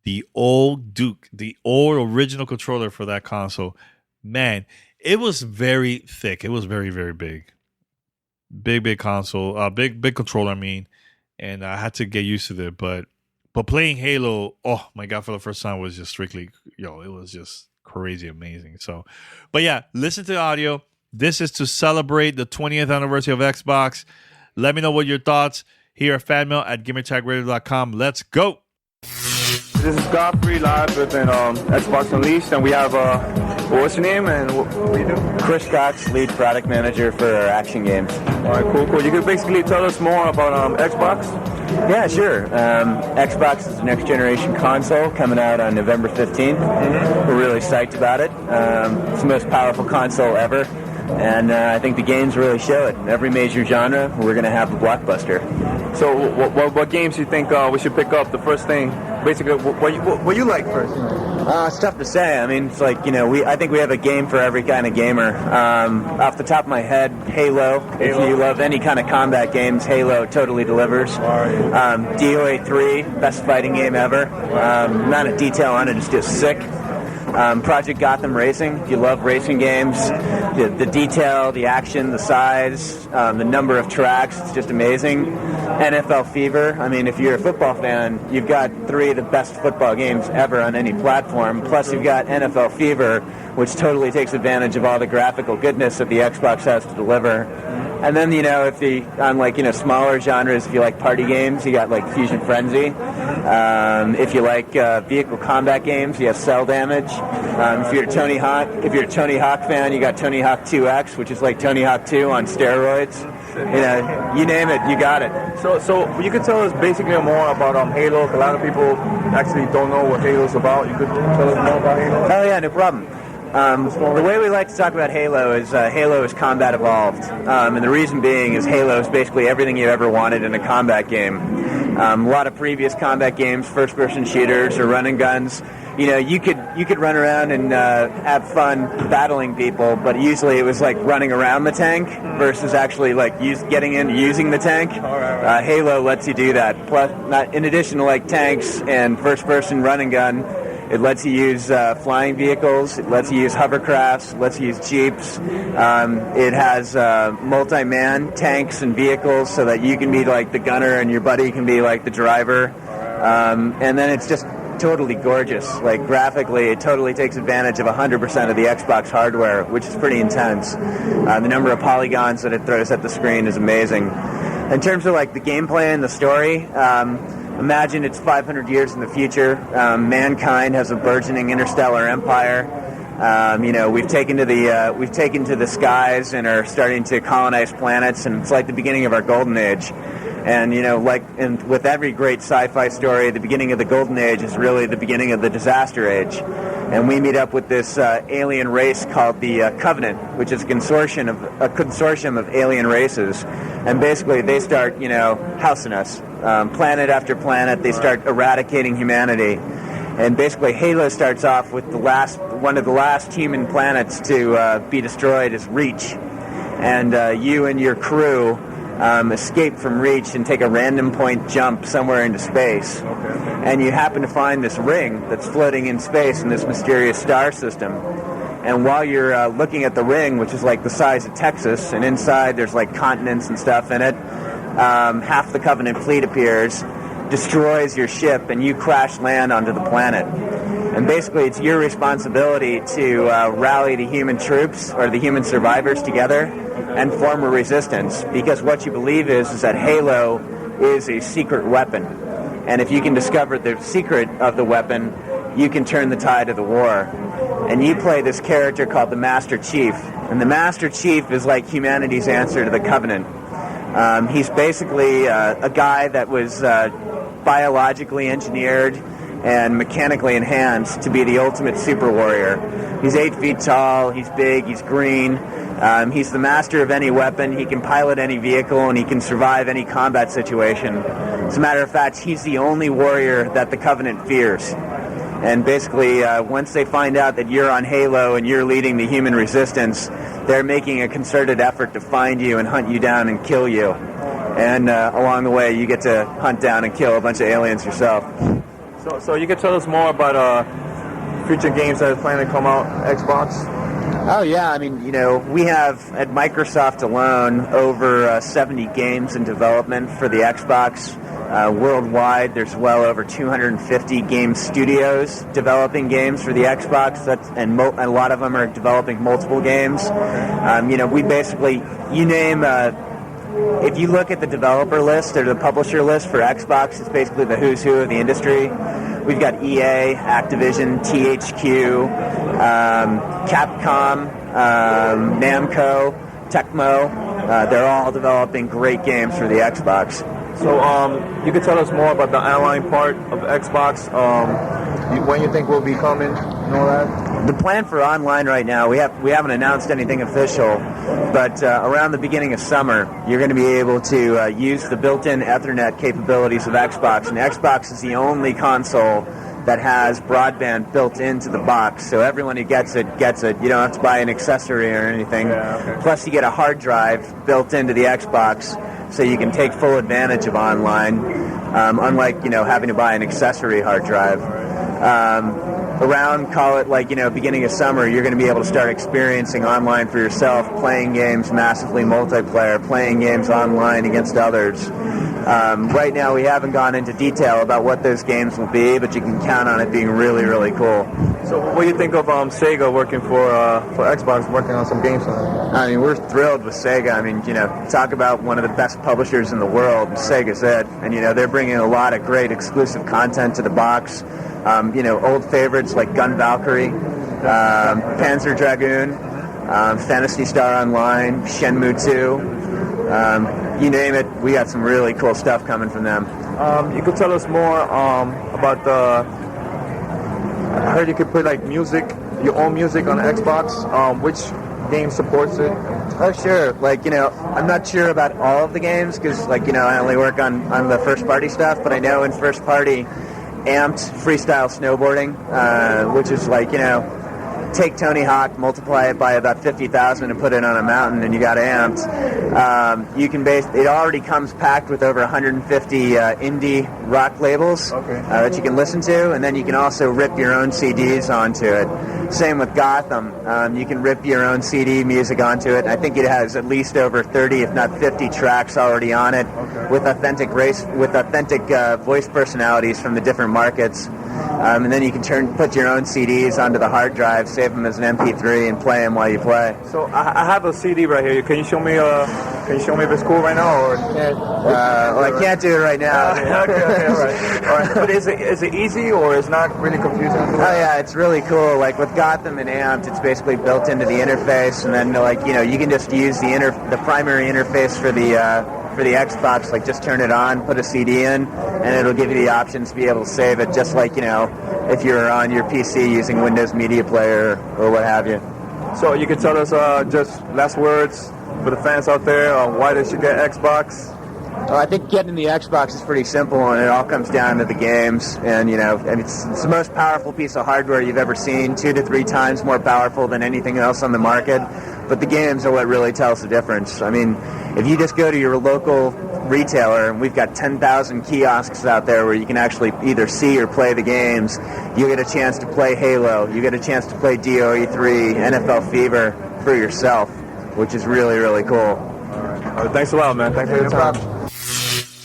the old Duke, the old original controller for that console. Man, it was very thick. It was very, very big. Big console, big controller, I mean. And I had to get used to it. But playing Halo, oh my God, for the first time was just strictly, it was just crazy amazing. So, but yeah, listen to the audio. This is to celebrate the 20th anniversary of Xbox. Let me know what your thoughts here at fanmail@gamertagradio.com. Let's go. This is Godfrey live with Xbox Unleashed, and we have what's your name and what do you do? Chris Cox, lead product manager for Action Games. All right, cool. You could basically tell us more about Xbox? Yeah, sure. Xbox is the next generation console coming out on November 15th. Mm-hmm. We're really psyched about it. It's the most powerful console ever. And I think the games really show it. In every major genre, we're going to have a blockbuster. So what games do you think we should pick up? The first thing, basically, what you like first? It's tough to say. I mean, it's like, I think we have a game for every kind of gamer. Off the top of my head, Halo. If you love any kind of combat games, Halo totally delivers. DOA 3, best fighting game ever. Amount of detail on it is just sick. Project Gotham Racing. If you love racing games, the detail, the action, the size, the number of tracks, it's just amazing. NFL Fever. I mean, if you're a football fan, you've got 3 of the best football games ever on any platform. Plus, you've got NFL Fever, which totally takes advantage of all the graphical goodness that the Xbox has to deliver. And then, on smaller genres, if you like party games, you got like Fusion Frenzy. If you like vehicle combat games, you have Cell Damage. If you're a Tony Hawk fan, you got Tony Hawk 2X, which is like Tony Hawk 2 on steroids. You name it, you got it. So you could tell us basically more about Halo. A lot of people actually don't know what Halo's about. You could tell us more about Halo? Oh yeah, no problem. The way we like to talk about Halo is combat evolved. And the reason being is Halo is basically everything you ever wanted in a combat game. A lot of previous combat games, first-person shooters or run and guns, you could run around and have fun battling people, but usually it was like running around the tank versus actually like getting in using the tank. Halo lets you do that. Plus, in addition to like tanks and first-person run and gun, it lets you use flying vehicles. It lets you use hovercrafts. It lets you use jeeps. It has multi-man tanks and vehicles so that you can be like the gunner and your buddy can be like the driver. And then it's just totally gorgeous. Like graphically, it totally takes advantage of 100% of the Xbox hardware, which is pretty intense. The number of polygons that it throws at the screen is amazing. In terms of like the gameplay and the story, imagine it's 500 years in the future. Mankind has a burgeoning interstellar empire. We've taken to the skies and are starting to colonize planets, and it's like the beginning of our golden age. And with every great sci-fi story, the beginning of the golden age is really the beginning of the disaster age. And we meet up with this alien race called the Covenant, which is a consortium of alien races. And basically, they start housing us, planet after planet. They start eradicating humanity. And basically, Halo starts off with one of the last human planets to be destroyed is Reach. And you and your crew escape from Reach and take a random point jump somewhere into space. And you happen to find this ring that's floating in space in this mysterious star system. And while you're looking at the ring, which is like the size of Texas, and inside there's like continents and stuff in it, half the Covenant fleet appears, destroys your ship, and you crash land onto the planet. And basically it's your responsibility to rally the human troops or the human survivors together and form a resistance, because what you believe is that Halo is a secret weapon. And if you can discover the secret of the weapon, you can turn the tide of the war. And you play this character called the Master Chief. And the Master Chief is like humanity's answer to the Covenant. He's basically a guy that was biologically engineered and mechanically enhanced to be the ultimate super warrior. He's 8 feet tall, he's big, he's green, he's the master of any weapon, he can pilot any vehicle, and he can survive any combat situation. As a matter of fact, he's the only warrior that the Covenant fears. And basically, once they find out that you're on Halo and you're leading the human resistance, they're making a concerted effort to find you and hunt you down and kill you. And along the way, you get to hunt down and kill a bunch of aliens yourself. So you can tell us more about future games that are planning to come out Xbox? Oh, yeah. I mean, we have, at Microsoft alone, over 70 games in development for the Xbox. Worldwide, there's well over 250 game studios developing games for the Xbox, and a lot of them are developing multiple games. We basically, if you look at the developer list or the publisher list for Xbox, it's basically the who's who of the industry. We've got EA, Activision, THQ, Capcom, Namco, Tecmo. They're all developing great games for the Xbox. So you could tell us more about the online part of Xbox, when you think will be coming and all that? The plan for online right now, we haven't announced anything official, but around the beginning of summer, you're going to be able to use the built-in Ethernet capabilities of Xbox, and Xbox is the only console that has broadband built into the box, so everyone who gets it. You don't have to buy an accessory or anything. Yeah, okay. Plus, you get a hard drive built into the Xbox, so you can take full advantage of online, unlike, having to buy an accessory hard drive. Around, call it beginning of summer, you're going to be able to start experiencing online for yourself, playing games massively multiplayer, playing games online against others. Right now, we haven't gone into detail about what those games will be, but you can count on it being really, really cool. So what do you think of Sega working for Xbox, working on some games on it? I mean, we're thrilled with Sega. I mean, talk about one of the best publishers in the world. Sega's it. And, they're bringing a lot of great exclusive content to the box. Old favorites like Gun Valkyrie, Panzer Dragoon, Phantasy Star Online, Shenmue 2. You name it, we got some really cool stuff coming from them. You could tell us more about I heard you could put music your own music on Xbox? Which game supports it? Oh, sure. Like, I'm not sure about all of the games because, like, I only work on the first-party stuff, but I know in first-party, Amped freestyle snowboarding, which is like, take Tony Hawk, multiply it by about 50,000 and put it on a mountain, and you got Amped. It already comes packed with over 150 indie rock labels that you can listen to, and then you can also rip your own CDs onto it. Same with Gotham. You can rip your own CD music onto it. I think it has at least over 30, if not 50 tracks already on it with authentic voice personalities from the different markets. And then you can put your own CDs onto the hard drive, save them as an MP3, and play them while you play. So I have a CD right here. Can you show me if it's cool right now, or I can't do it right now. Okay, all right. But is it easy, or is not really confusing? Oh yeah, it's really cool. Like with Gotham and Amped, it's basically built into the interface, and then you can just use the primary interface for the Xbox, like just turn it on, put a CD in, and it'll give you the options to be able to save it, just like, if you're on your PC using Windows Media Player or what have you. So you can tell us just last words for the fans out there on why they should get Xbox. Well, I think getting the Xbox is pretty simple, and it all comes down to the games. And, it's the most powerful piece of hardware you've ever seen, 2 to 3 times more powerful than anything else on the market. But the games are what really tells the difference. I mean, if you just go to your local retailer, and we've got 10,000 kiosks out there where you can actually either see or play the games, you get a chance to play Halo, you get a chance to play DOE 3, NFL Fever for yourself, which is really, really cool. All right, thanks a lot, man. Thanks for your time.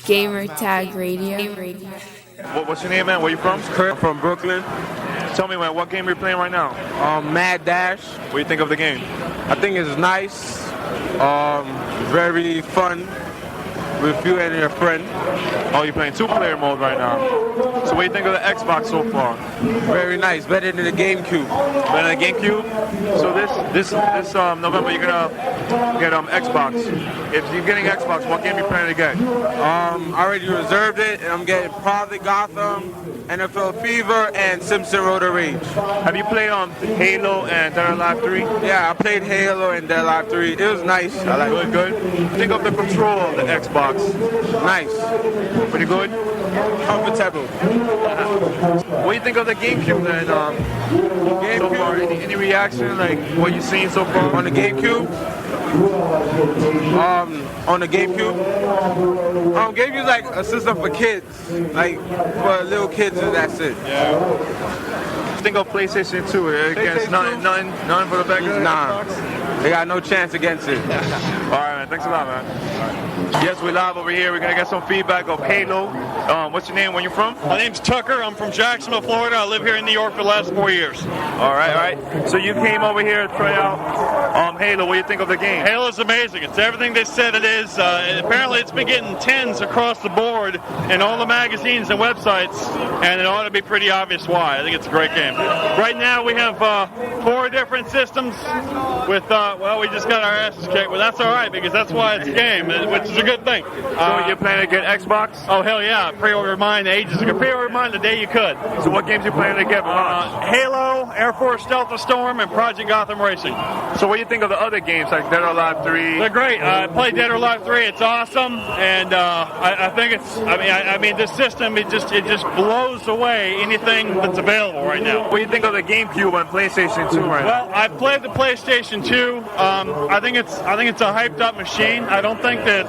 Gamertag Radio. What's your name, man? Where you from? Kurt, I'm from Brooklyn. Tell me, man, what game you're playing right now? Mad Dash. What do you think of the game? I think it's nice, very fun with you and your friend. Oh, you're playing 2-player mode right now. So what do you think of the Xbox so far? Very nice, better than the GameCube. Better than the GameCube? So this November you're gonna get Xbox. If you're getting Xbox, what game are you planning to get? I already reserved it, and I'm getting probably Gotham, NFL Fever, and Simpson Road of Rage. Have you played Halo and Dead or Alive 3? Yeah, I played Halo and Dead or Alive 3. It was nice. I like it. Good. Think of the control of the Xbox. Nice. Pretty good? Comfortable. What do you think of the GameCube then? So far, any reaction, like what you've seen so far? On the GameCube? GameCube's like a system for kids, like for little kids, and that's it. Yeah. Think of PlayStation 2 against none for the back of the Xbox? They got no chance against it. All right, man. Thanks a lot, man. All right. Yes, we're live over here. We're going to get some feedback of Halo. What's your name? Where you from? My name's Tucker. I'm from Jacksonville, Florida. I live here in New York for the last 4 years. All right. So you came over here to try out Halo. What do you think of the game? Halo's amazing. It's everything they said it is. And apparently it's been getting 10s across the board in all the magazines and websites, and it ought to be pretty obvious why. I think it's a great game. Right now we have 4 different systems with, we just got our asses kicked, but that's all right because that's why it's a game, which is a good thing. So you're planning to get Xbox? Oh, hell yeah. Pre-ordered mine ages ago. Pre-ordered mine the day you could. So what games you planning to get? Halo, Air Force Delta Storm, and Project Gotham Racing. So what do you think of the other games like Dead or Alive 3? They're great. I played Dead or Alive 3. It's awesome, and I think it's. I mean, this system it just blows away anything that's available right now. What do you think of the GameCube and PlayStation 2 right now? Well, I played the PlayStation 2. I think it's a hyped up machine. I don't think that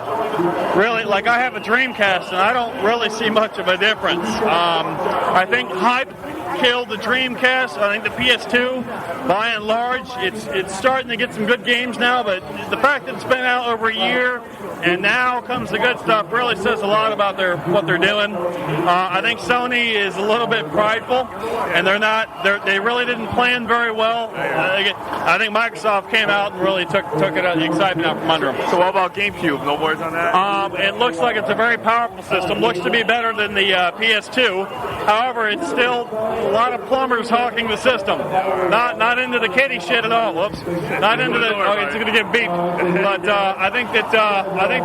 really I have a Dreamcast, and I don't really see much of a difference. I think hype killed the Dreamcast. I think the PS2, by and large, it's starting to get some good games now, but the fact that it's been out over a year and now comes the good stuff really says a lot about what they're doing. I think Sony is a little bit prideful, and they really didn't plan very well. I think Microsoft came out and really took the excitement out from under them. So what about GameCube? No words on that? It looks like it's a very powerful system. Looks to be better than the PS2. However, it's still a lot of plumbers hawking the system. Not into the kitty shit at all. Whoops. Not into the. Oh, it's going to get beeped. But I think the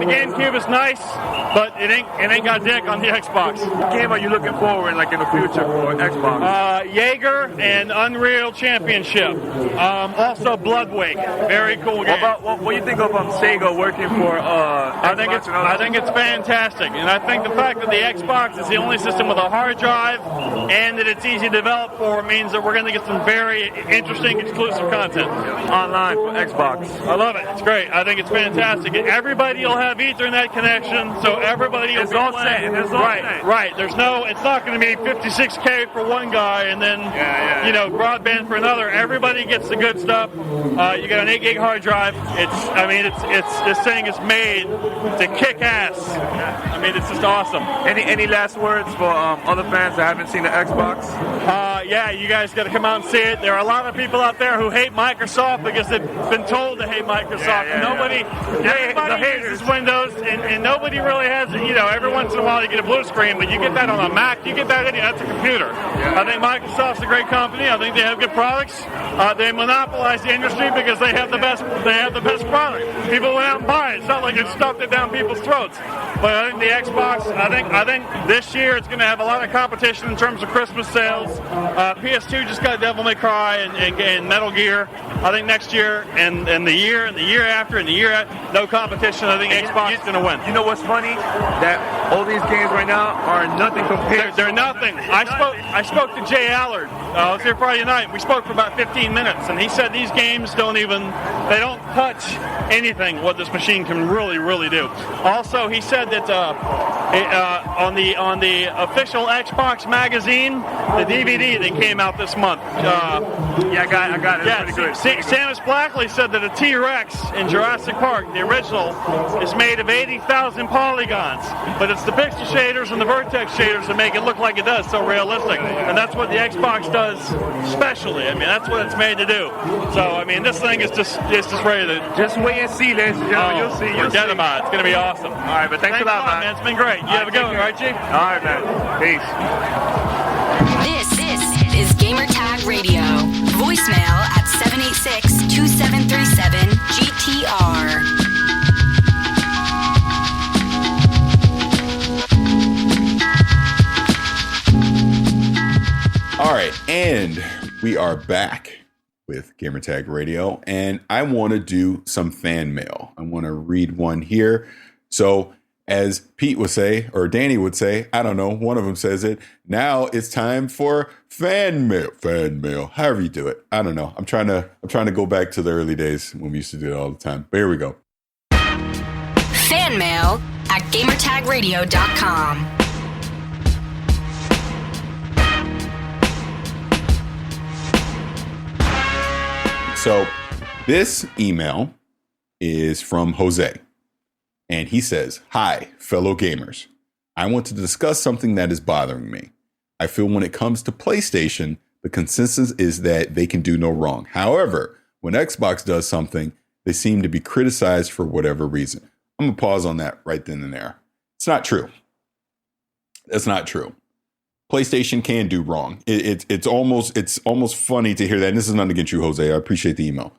GameCube is nice, but it ain't got dick on the Xbox. What game are you looking forward in the future for Xbox? Jaeger and Unreal Championship. Also Bloodwake. Very cool game. What do you think of Sega working for Xbox? I think it's fantastic, and I think the fact that the Xbox is the only system with a hard drive and that it's easy to develop for means that we're going to get some very interesting exclusive content Online for Xbox. I love it. It's great. I think it's fantastic. Everybody will have Ethernet connection, so everybody will It's be all playing. set. It's all set. Right. It's not going to be 56K for one guy and then broadband for another. Everybody gets the good stuff. You got an 8 gig hard drive. It's this thing is made to kick ass. I mean, it's just awesome. Any last words for other fans that haven't seen the Xbox? You guys got to come out and see it. There are a lot of people out there who hate Microsoft because they've been told to hate Microsoft. Everybody uses Windows, and nobody really has it. Every once in a while you get a blue screen, but you get that on a Mac, you get that that's a computer. I think Microsoft's a great company. I think they have good products. They monopolize the industry because they have the best product. People went out and buy it. It's not like it stuffed it down people's throats. But I think the Xbox, I think this year it's going to have a lot of competition in terms of Christmas sales. PS2 just got Devil May Cry and Metal Gear. I think next year and the year after, no competition. I think Xbox is going to win. You know what's funny? That all these games right now are nothing compared. They're nothing. I spoke to Jay Allard. I was here Friday night. We spoke for about 15 minutes, and he said these games don't touch anything what this machine can really, really do. Also, he said that on the official Xbox magazine, the DVD that came out this month. I got it. It's pretty good. Samus Blackley said that a T-Rex in Jurassic Park, the original, is made of 80,000 polygons, but it's the pixel shaders and the vertex shaders that make it look like it does, so realistic. And that's what the Xbox does specially. I mean, that's what it's made to do. So, I mean, this thing is just ready to... Just wait and see, ladies and gentlemen. You'll see. Forget about it. It's going to be awesome. All right, but thanks a lot, man. It's been great. You have a good one, right, Chief? All right, man. Peace. This is Gamertag Radio. Voicemail at 786-2737-GTR. All right, and we are back with Gamertag Radio, and I want to do some fan mail. I want to read one here. So, as Pete would say, or Danny would say, I don't know, one of them says it. Now it's time for fan mail, however you do it. I don't know. I'm trying to go back to the early days when we used to do it all the time. But here we go. Fan mail at gamertagradio.com. So this email is from Jose, and he says, "Hi, fellow gamers. I want to discuss something that is bothering me. I feel when it comes to PlayStation, the consensus is that they can do no wrong. However, when Xbox does something, they seem to be criticized for whatever reason." I'm going to pause on that right then and there. It's not true. That's not true. PlayStation can do wrong. It's almost funny to hear that. And this is nothing against you, Jose. I appreciate the email.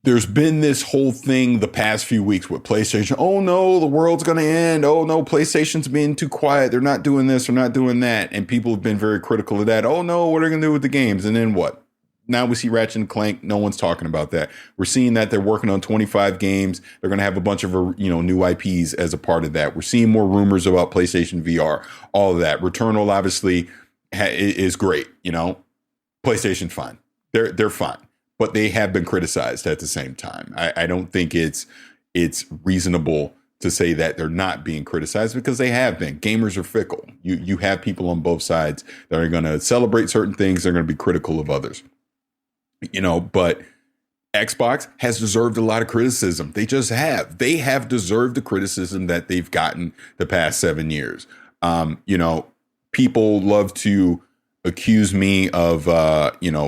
There's been this whole thing the past few weeks with PlayStation. Oh no, the world's going to end. Oh no, PlayStation's being too quiet. They're not doing this. They're not doing that. And people have been very critical of that. Oh no, what are they going to do with the games? And then what? Now we see Ratchet and Clank. No one's talking about that. We're seeing that they're working on 25 games. They're going to have a bunch of, new IPs as a part of that. We're seeing more rumors about PlayStation VR, all of that. Returnal obviously is great. PlayStation fine. They're fine, but they have been criticized at the same time. I don't think it's reasonable to say that they're not being criticized because they have been. Gamers are fickle. You have people on both sides that are going to celebrate certain things. They're going to be critical of others. But Xbox has deserved a lot of criticism. They just have. They have deserved the criticism that they've gotten the past 7 years. People love to accuse me of, being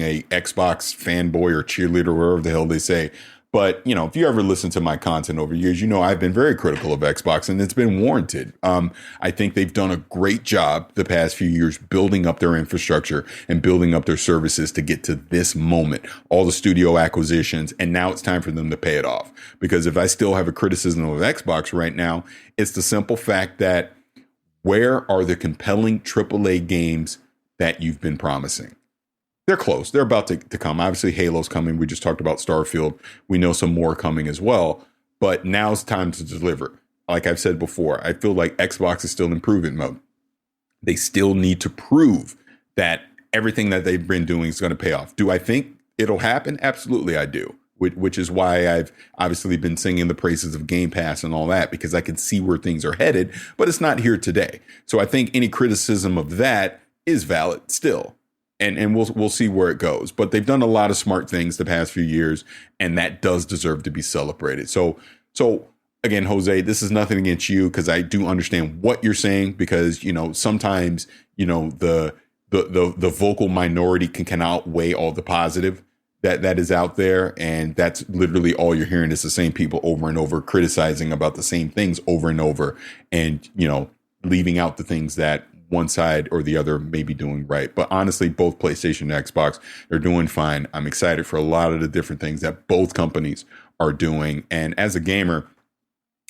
a Xbox fanboy or cheerleader, whatever the hell they say. But, if you ever listen to my content over years, I've been very critical of Xbox, and it's been warranted. I think they've done a great job the past few years building up their infrastructure and building up their services to get to this moment, all the studio acquisitions. And now it's time for them to pay it off. Because if I still have a criticism of Xbox right now, it's the simple fact that where are the compelling AAA games that you've been promising? They're close. They're about to come. Obviously, Halo's coming. We just talked about Starfield. We know some more coming as well. But now's time to deliver. Like I've said before, I feel like Xbox is still in improvement mode. They still need to prove that everything that they've been doing is going to pay off. Do I think it'll happen? Absolutely, I do. Which is why I've obviously been singing the praises of Game Pass and all that, because I can see where things are headed, but it's not here today. So I think any criticism of that is valid still. And we'll see where it goes. But they've done a lot of smart things the past few years, and that does deserve to be celebrated. So again, Jose, this is nothing against you, because I do understand what you're saying, because, sometimes, the vocal minority can outweigh all the positive that is out there. And that's literally all you're hearing is the same people over and over criticizing about the same things over and over, and, leaving out the things that one side or the other may be doing right. But honestly, both PlayStation and Xbox, they're doing fine. I'm excited for a lot of the different things that both companies are doing. And as a gamer,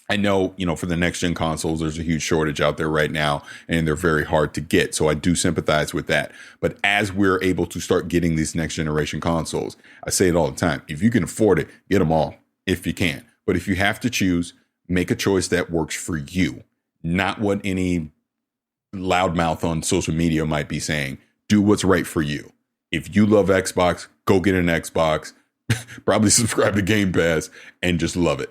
I know, for the next gen consoles, there's a huge shortage out there right now, and they're very hard to get. So I do sympathize with that. But as we're able to start getting these next generation consoles, I say it all the time. If you can afford it, get them all if you can. But if you have to choose, make a choice that works for you, not what any loudmouth on social media might be saying. Do what's right for you. If you love Xbox, go get an Xbox, probably subscribe to Game Pass, and just love it.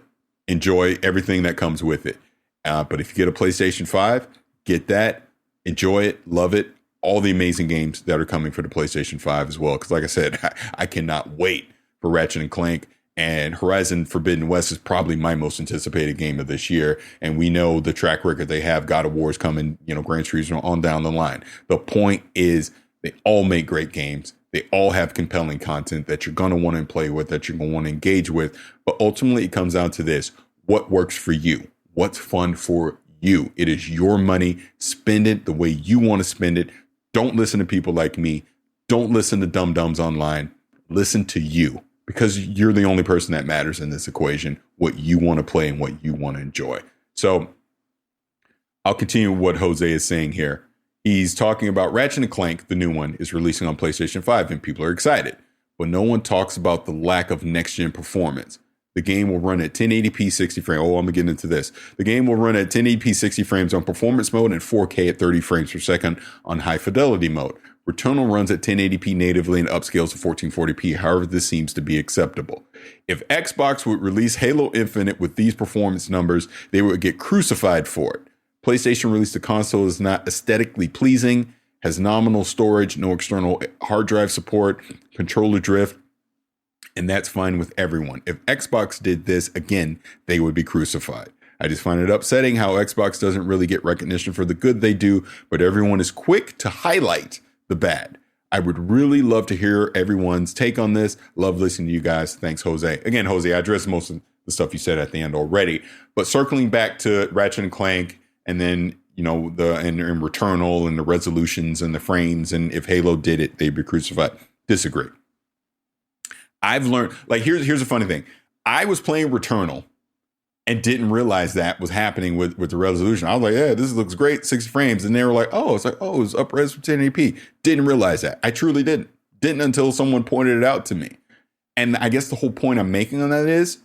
Enjoy everything that comes with it. But if you get a PlayStation 5, get that, enjoy it, love it. All the amazing games that are coming for the PlayStation 5 as well. Because like I said, I cannot wait for Ratchet & Clank. And Horizon Forbidden West is probably my most anticipated game of this year. And we know the track record they have. God of War is coming, Gran Turismo on down the line. The point is they all make great games. They all have compelling content that you're going to want to play with, that you're going to want to engage with. But ultimately, it comes down to this. What works for you? What's fun for you? It is your money. Spend it the way you want to spend it. Don't listen to people like me. Don't listen to dum-dums online. Listen to you. Because you're the only person that matters in this equation, what you want to play and what you want to enjoy. So I'll continue what Jose is saying here. He's talking about Ratchet & Clank, the new one, is releasing on PlayStation 5, and people are excited. But no one talks about the lack of next-gen performance. The game will run at 1080p 60 frames. Oh, I'm going to get into this. The game will run at 1080p 60 frames on performance mode and 4K at 30 frames per second on high fidelity mode. Returnal runs at 1080p natively and upscales to 1440p. However, this seems to be acceptable. If Xbox would release Halo Infinite with these performance numbers, they would get crucified for it. PlayStation released the console is not aesthetically pleasing, has nominal storage, no external hard drive support, controller drift, and that's fine with everyone. If Xbox did this, again, they would be crucified. I just find it upsetting how Xbox doesn't really get recognition for the good they do, but everyone is quick to highlight the bad. I would really love to hear everyone's take on this. Love listening to you guys. Thanks, Jose. Again, Jose, I addressed most of the stuff you said at the end already, but circling back to Ratchet & Clank, and then, and Returnal and the resolutions and the frames, and if Halo did it, they'd be crucified. Disagree. I've learned, here's a funny thing. I was playing Returnal and didn't realize that was happening with the resolution. I was like, yeah, this looks great, 60 frames. And they were like, it's up res for 1080p. Didn't realize that. I truly didn't. Didn't until someone pointed it out to me. And I guess the whole point I'm making on that is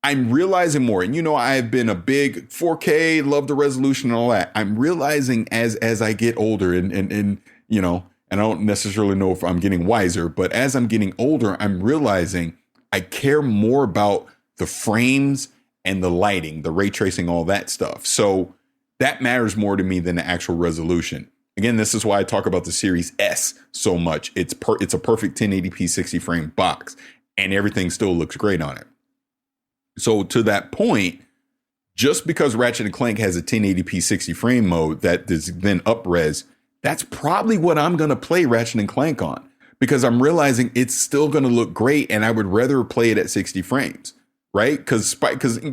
I'm realizing more. And, I've been a big 4K, love the resolution and all that. I'm realizing as I get older and I don't necessarily know if I'm getting wiser, but as I'm getting older, I'm realizing I care more about the frames and the lighting, the ray tracing, all that stuff. So that matters more to me than the actual resolution. Again, this is why I talk about the Series S so much. It's a perfect 1080p 60 frame box, and everything still looks great on it. So to that point, just because Ratchet & Clank has a 1080p 60 frame mode that is then up res, that's probably what I'm going to play Ratchet & Clank on, because I'm realizing it's still going to look great, and I would rather play it at 60 frames. Right? Because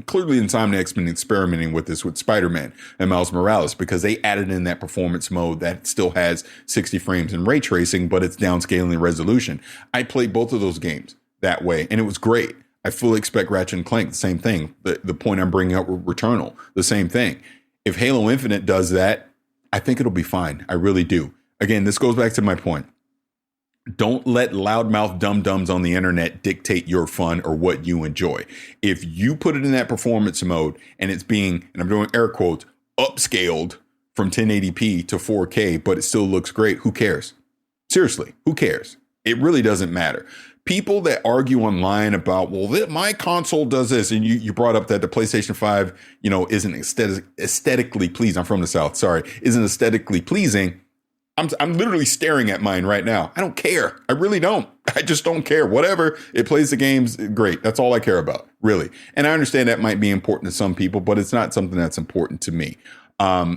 clearly Insomniac's been experimenting with this with Spider-Man and Miles Morales, because they added in that performance mode that still has 60 frames and ray tracing, but it's downscaling the resolution. I played both of those games that way, and it was great. I fully expect Ratchet and Clank, the same thing. The point I'm bringing up with Returnal, the same thing. If Halo Infinite does that, I think it'll be fine. I really do. Again, this goes back to my point. Don't let loudmouth dum-dums on the internet dictate your fun or what you enjoy. If you put it in that performance mode and it's being, and I'm doing air quotes, upscaled from 1080p to 4K, but it still looks great, who cares? Seriously, who cares? It really doesn't matter. People that argue online about, well, my console does this, and you brought up that the PlayStation 5, isn't aesthetically pleasing. I'm from the South, sorry, isn't aesthetically pleasing. I'm literally staring at mine right now. I don't care. I really don't. I just don't care. Whatever. It plays the games. Great. That's all I care about, really. And I understand that might be important to some people, but it's not something that's important to me. I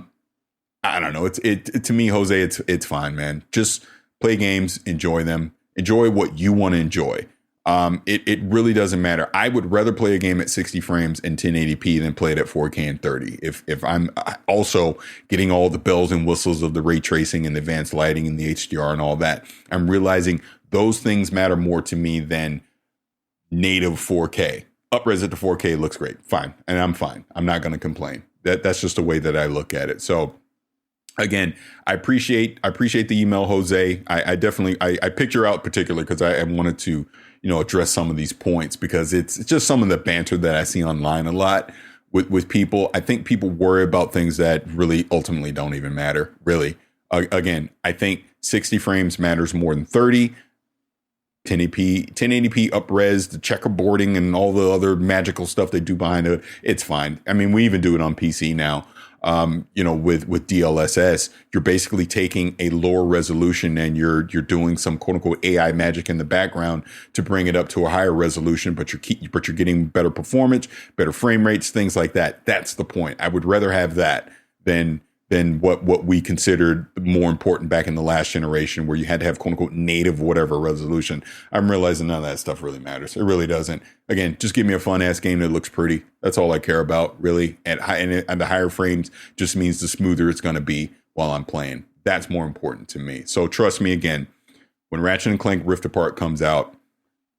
don't know. To me, Jose, it's fine, man. Just play games, enjoy them, enjoy what you want to enjoy. It really doesn't matter. I would rather play a game at 60 frames and 1080p than play it at 4K and 30. If I'm also getting all the bells and whistles of the ray tracing and the advanced lighting and the HDR and all that, I'm realizing those things matter more to me than native 4K. Up-res it to 4K looks great. Fine. And I'm fine. I'm not going to complain. That's just the way that I look at it. So again, I appreciate the email, Jose. I definitely picked you out particularly because I wanted to, address some of these points, because it's just some of the banter that I see online a lot with people. I think people worry about things that really ultimately don't even matter, really. Again, I think 60 frames matters more than 30. 1080p up-res, the checkerboarding and all the other magical stuff they do behind it, it's fine. I mean, we even do it on PC now. With DLSS, you're basically taking a lower resolution and you're doing some quote unquote AI magic in the background to bring it up to a higher resolution, but you're getting better performance, better frame rates, things like that. That's the point. I would rather have that than what we considered more important back in the last generation, where you had to have quote unquote native whatever resolution. I'm realizing none of that stuff really matters. It really doesn't. Again, just give me a fun ass game that looks pretty. That's all I care about, really. And the higher frames just means the smoother it's going to be while I'm playing. That's more important to me. So trust me, again, when Ratchet and Clank Rift Apart comes out,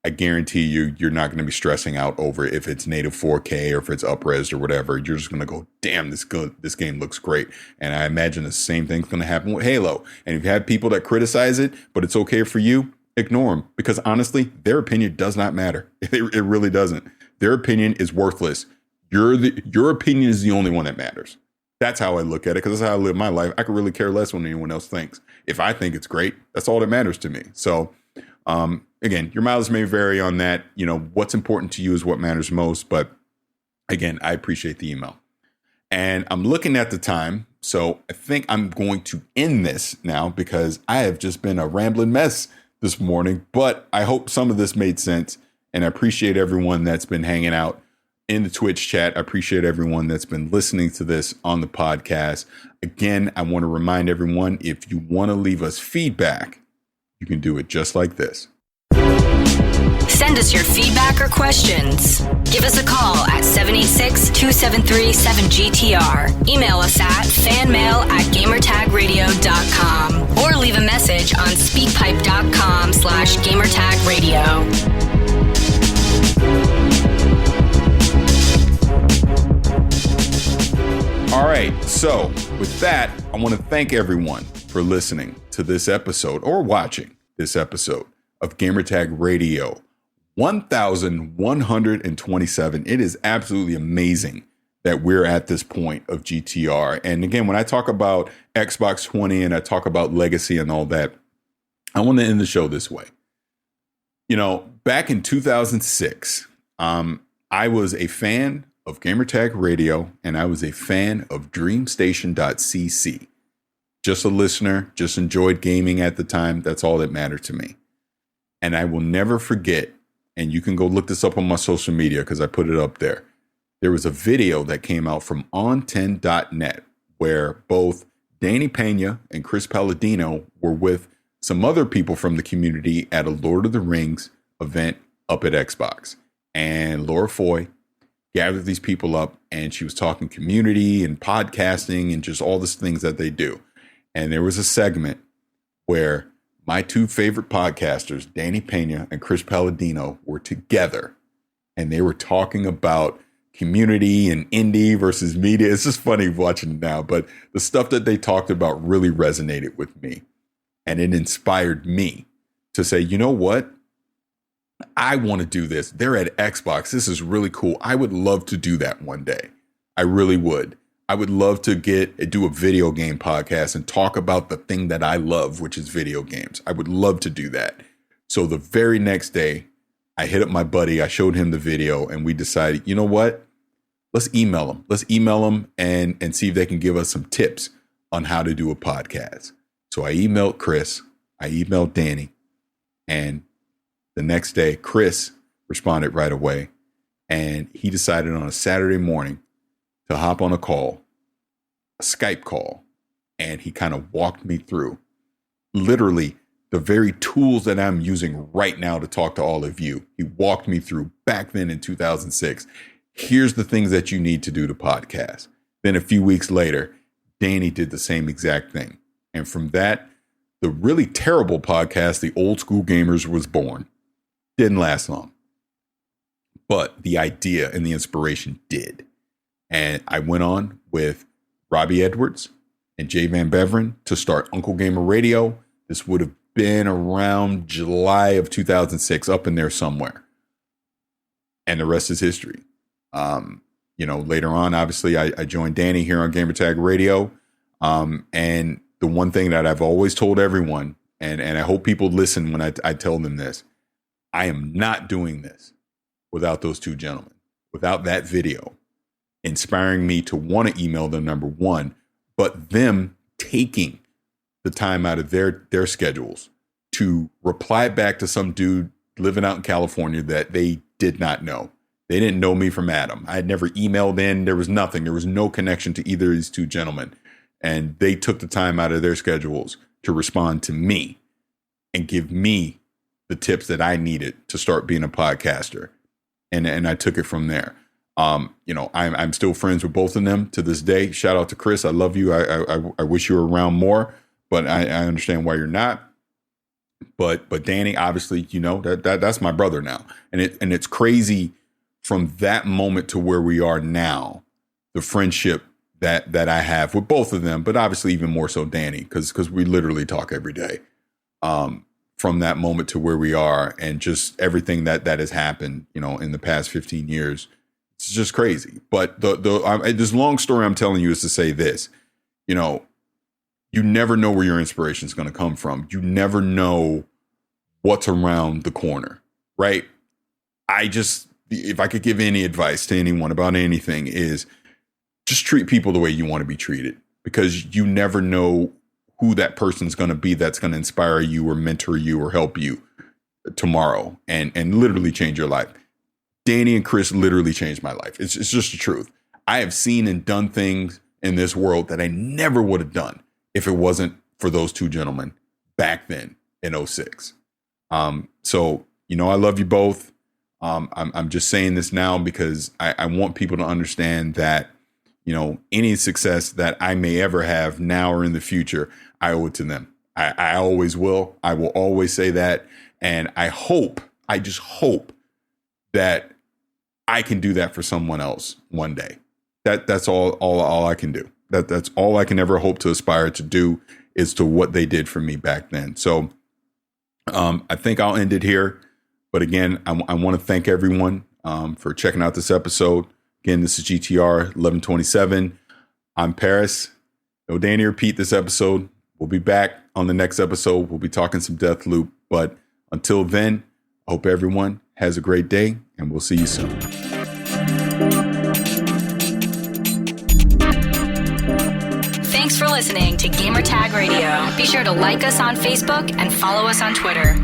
I guarantee you're not going to be stressing out over if it's native 4K or if it's up-res or whatever. You're just going to go, damn, this game looks great. And I imagine the same thing's going to happen with Halo. And if you have people that criticize it, but it's okay for you, ignore them. Because honestly, their opinion does not matter. It really doesn't. Their opinion is worthless. Your opinion is the only one that matters. That's how I look at it, because that's how I live my life. I could really care less what anyone else thinks. If I think it's great, that's all that matters to me. So, again, your mileage may vary on that. What's important to you is what matters most. But again, I appreciate the email. And I'm looking at the time. So I think I'm going to end this now, because I have just been a rambling mess this morning. But I hope some of this made sense. And I appreciate everyone that's been hanging out in the Twitch chat. I appreciate everyone that's been listening to this on the podcast. Again, I want to remind everyone, if you want to leave us feedback, you can do it just like this. Send us your feedback or questions. Give us a call at 786-273-7GTR. Email us at fanmail@gamertagradio.com or leave a message on speakpipe.com/gamertagradio. All right, so with that, I want to thank everyone for listening to this episode or watching this episode of Gamertag Radio 1127. It is absolutely amazing that we're at this point of GTR. And again, when I talk about Xbox 20 and I talk about legacy and all that, I want to end the show this way. Back in 2006, I was a fan of Gamertag Radio, and I was a fan of DreamStation.cc. Just a listener, just enjoyed gaming at the time. That's all that mattered to me. And I will never forget, and you can go look this up on my social media because I put it up there. There was a video that came out from on10.net where both Danny Pena and Chris Palladino were with some other people from the community at a Lord of the Rings event up at Xbox. And Laura Foy gathered these people up, and she was talking community and podcasting and just all these things that they do. And there was a segment where my two favorite podcasters, Danny Pena and Chris Palladino, were together, and they were talking about community and indie versus media. It's just funny watching it now, but the stuff that they talked about really resonated with me, and it inspired me to say, you know what? I want to do this. They're at Xbox. This is really cool. I would love to do that one day. I really would. I would love to do a video game podcast and talk about the thing that I love, which is video games. I would love to do that. So the very next day, I hit up my buddy. I showed him the video, and we decided, you know what? Let's email them. Let's email them and see if they can give us some tips on how to do a podcast. So I emailed Chris. I emailed Danny. And the next day, Chris responded right away. And he decided on a Saturday morning to hop on a call, a Skype call. And he kind of walked me through literally the very tools that I'm using right now to talk to all of you. He walked me through back then in 2006. Here's the things that you need to do to podcast. Then a few weeks later, Danny did the same exact thing. And from that, the really terrible podcast, The Old School Gamers, was born. Didn't last long. But the idea and the inspiration did. And I went on with Robbie Edwards and Jay Van Beveren to start Uncle Gamer Radio. This would have been around July of 2006, up in there somewhere. And the rest is history. Later on, obviously, I joined Danny here on Gamertag Radio. And the one thing that I've always told everyone, and I hope people listen when I tell them this, I am not doing this without those two gentlemen, without that video inspiring me to want to email them, number one, but them taking the time out of their schedules to reply back to some dude living out in California that they did not know. They didn't know me from Adam. I had never emailed in. There was nothing. There was no connection to either of these two gentlemen. And they took the time out of their schedules to respond to me and give me the tips that I needed to start being a podcaster. And I took it from there. I'm still friends with both of them to this day. Shout out to Chris. I love you. I wish you were around more, but I understand why you're not. But Danny, obviously, that's my brother now. And it's crazy from that moment to where we are now, the friendship that I have with both of them, but obviously even more so Danny, because we literally talk every day. From that moment to where we are, and just everything that has happened, in the past 15 years, it's just crazy. But this long story I'm telling you is to say this, you never know where your inspiration is going to come from. You never know what's around the corner, right? If I could give any advice to anyone about anything, is just treat people the way you want to be treated, because you never know who that person's going to be that's going to inspire you or mentor you or help you tomorrow and literally change your life. Danny and Chris literally changed my life. It's just the truth. I have seen and done things in this world that I never would have done if it wasn't for those two gentlemen back then in 2006. So, I love you both. I'm just saying this now because I want people to understand that, any success that I may ever have now or in the future, I owe it to them. I always will. I will always say that. And I just hope that I can do that for someone else one day. That's all I can do. That's all I can ever hope to aspire to do, is to what they did for me back then. So I think I'll end it here. But again, I want to thank everyone for checking out this episode. Again, this is GTR 1127. I'm Parris. No Danny or Pete this episode. We'll be back on the next episode. We'll be talking some Deathloop. But until then, I hope everyone has a great day, and we'll see you soon. Thanks for listening to Gamertag Radio. Be sure to like us on Facebook and follow us on Twitter.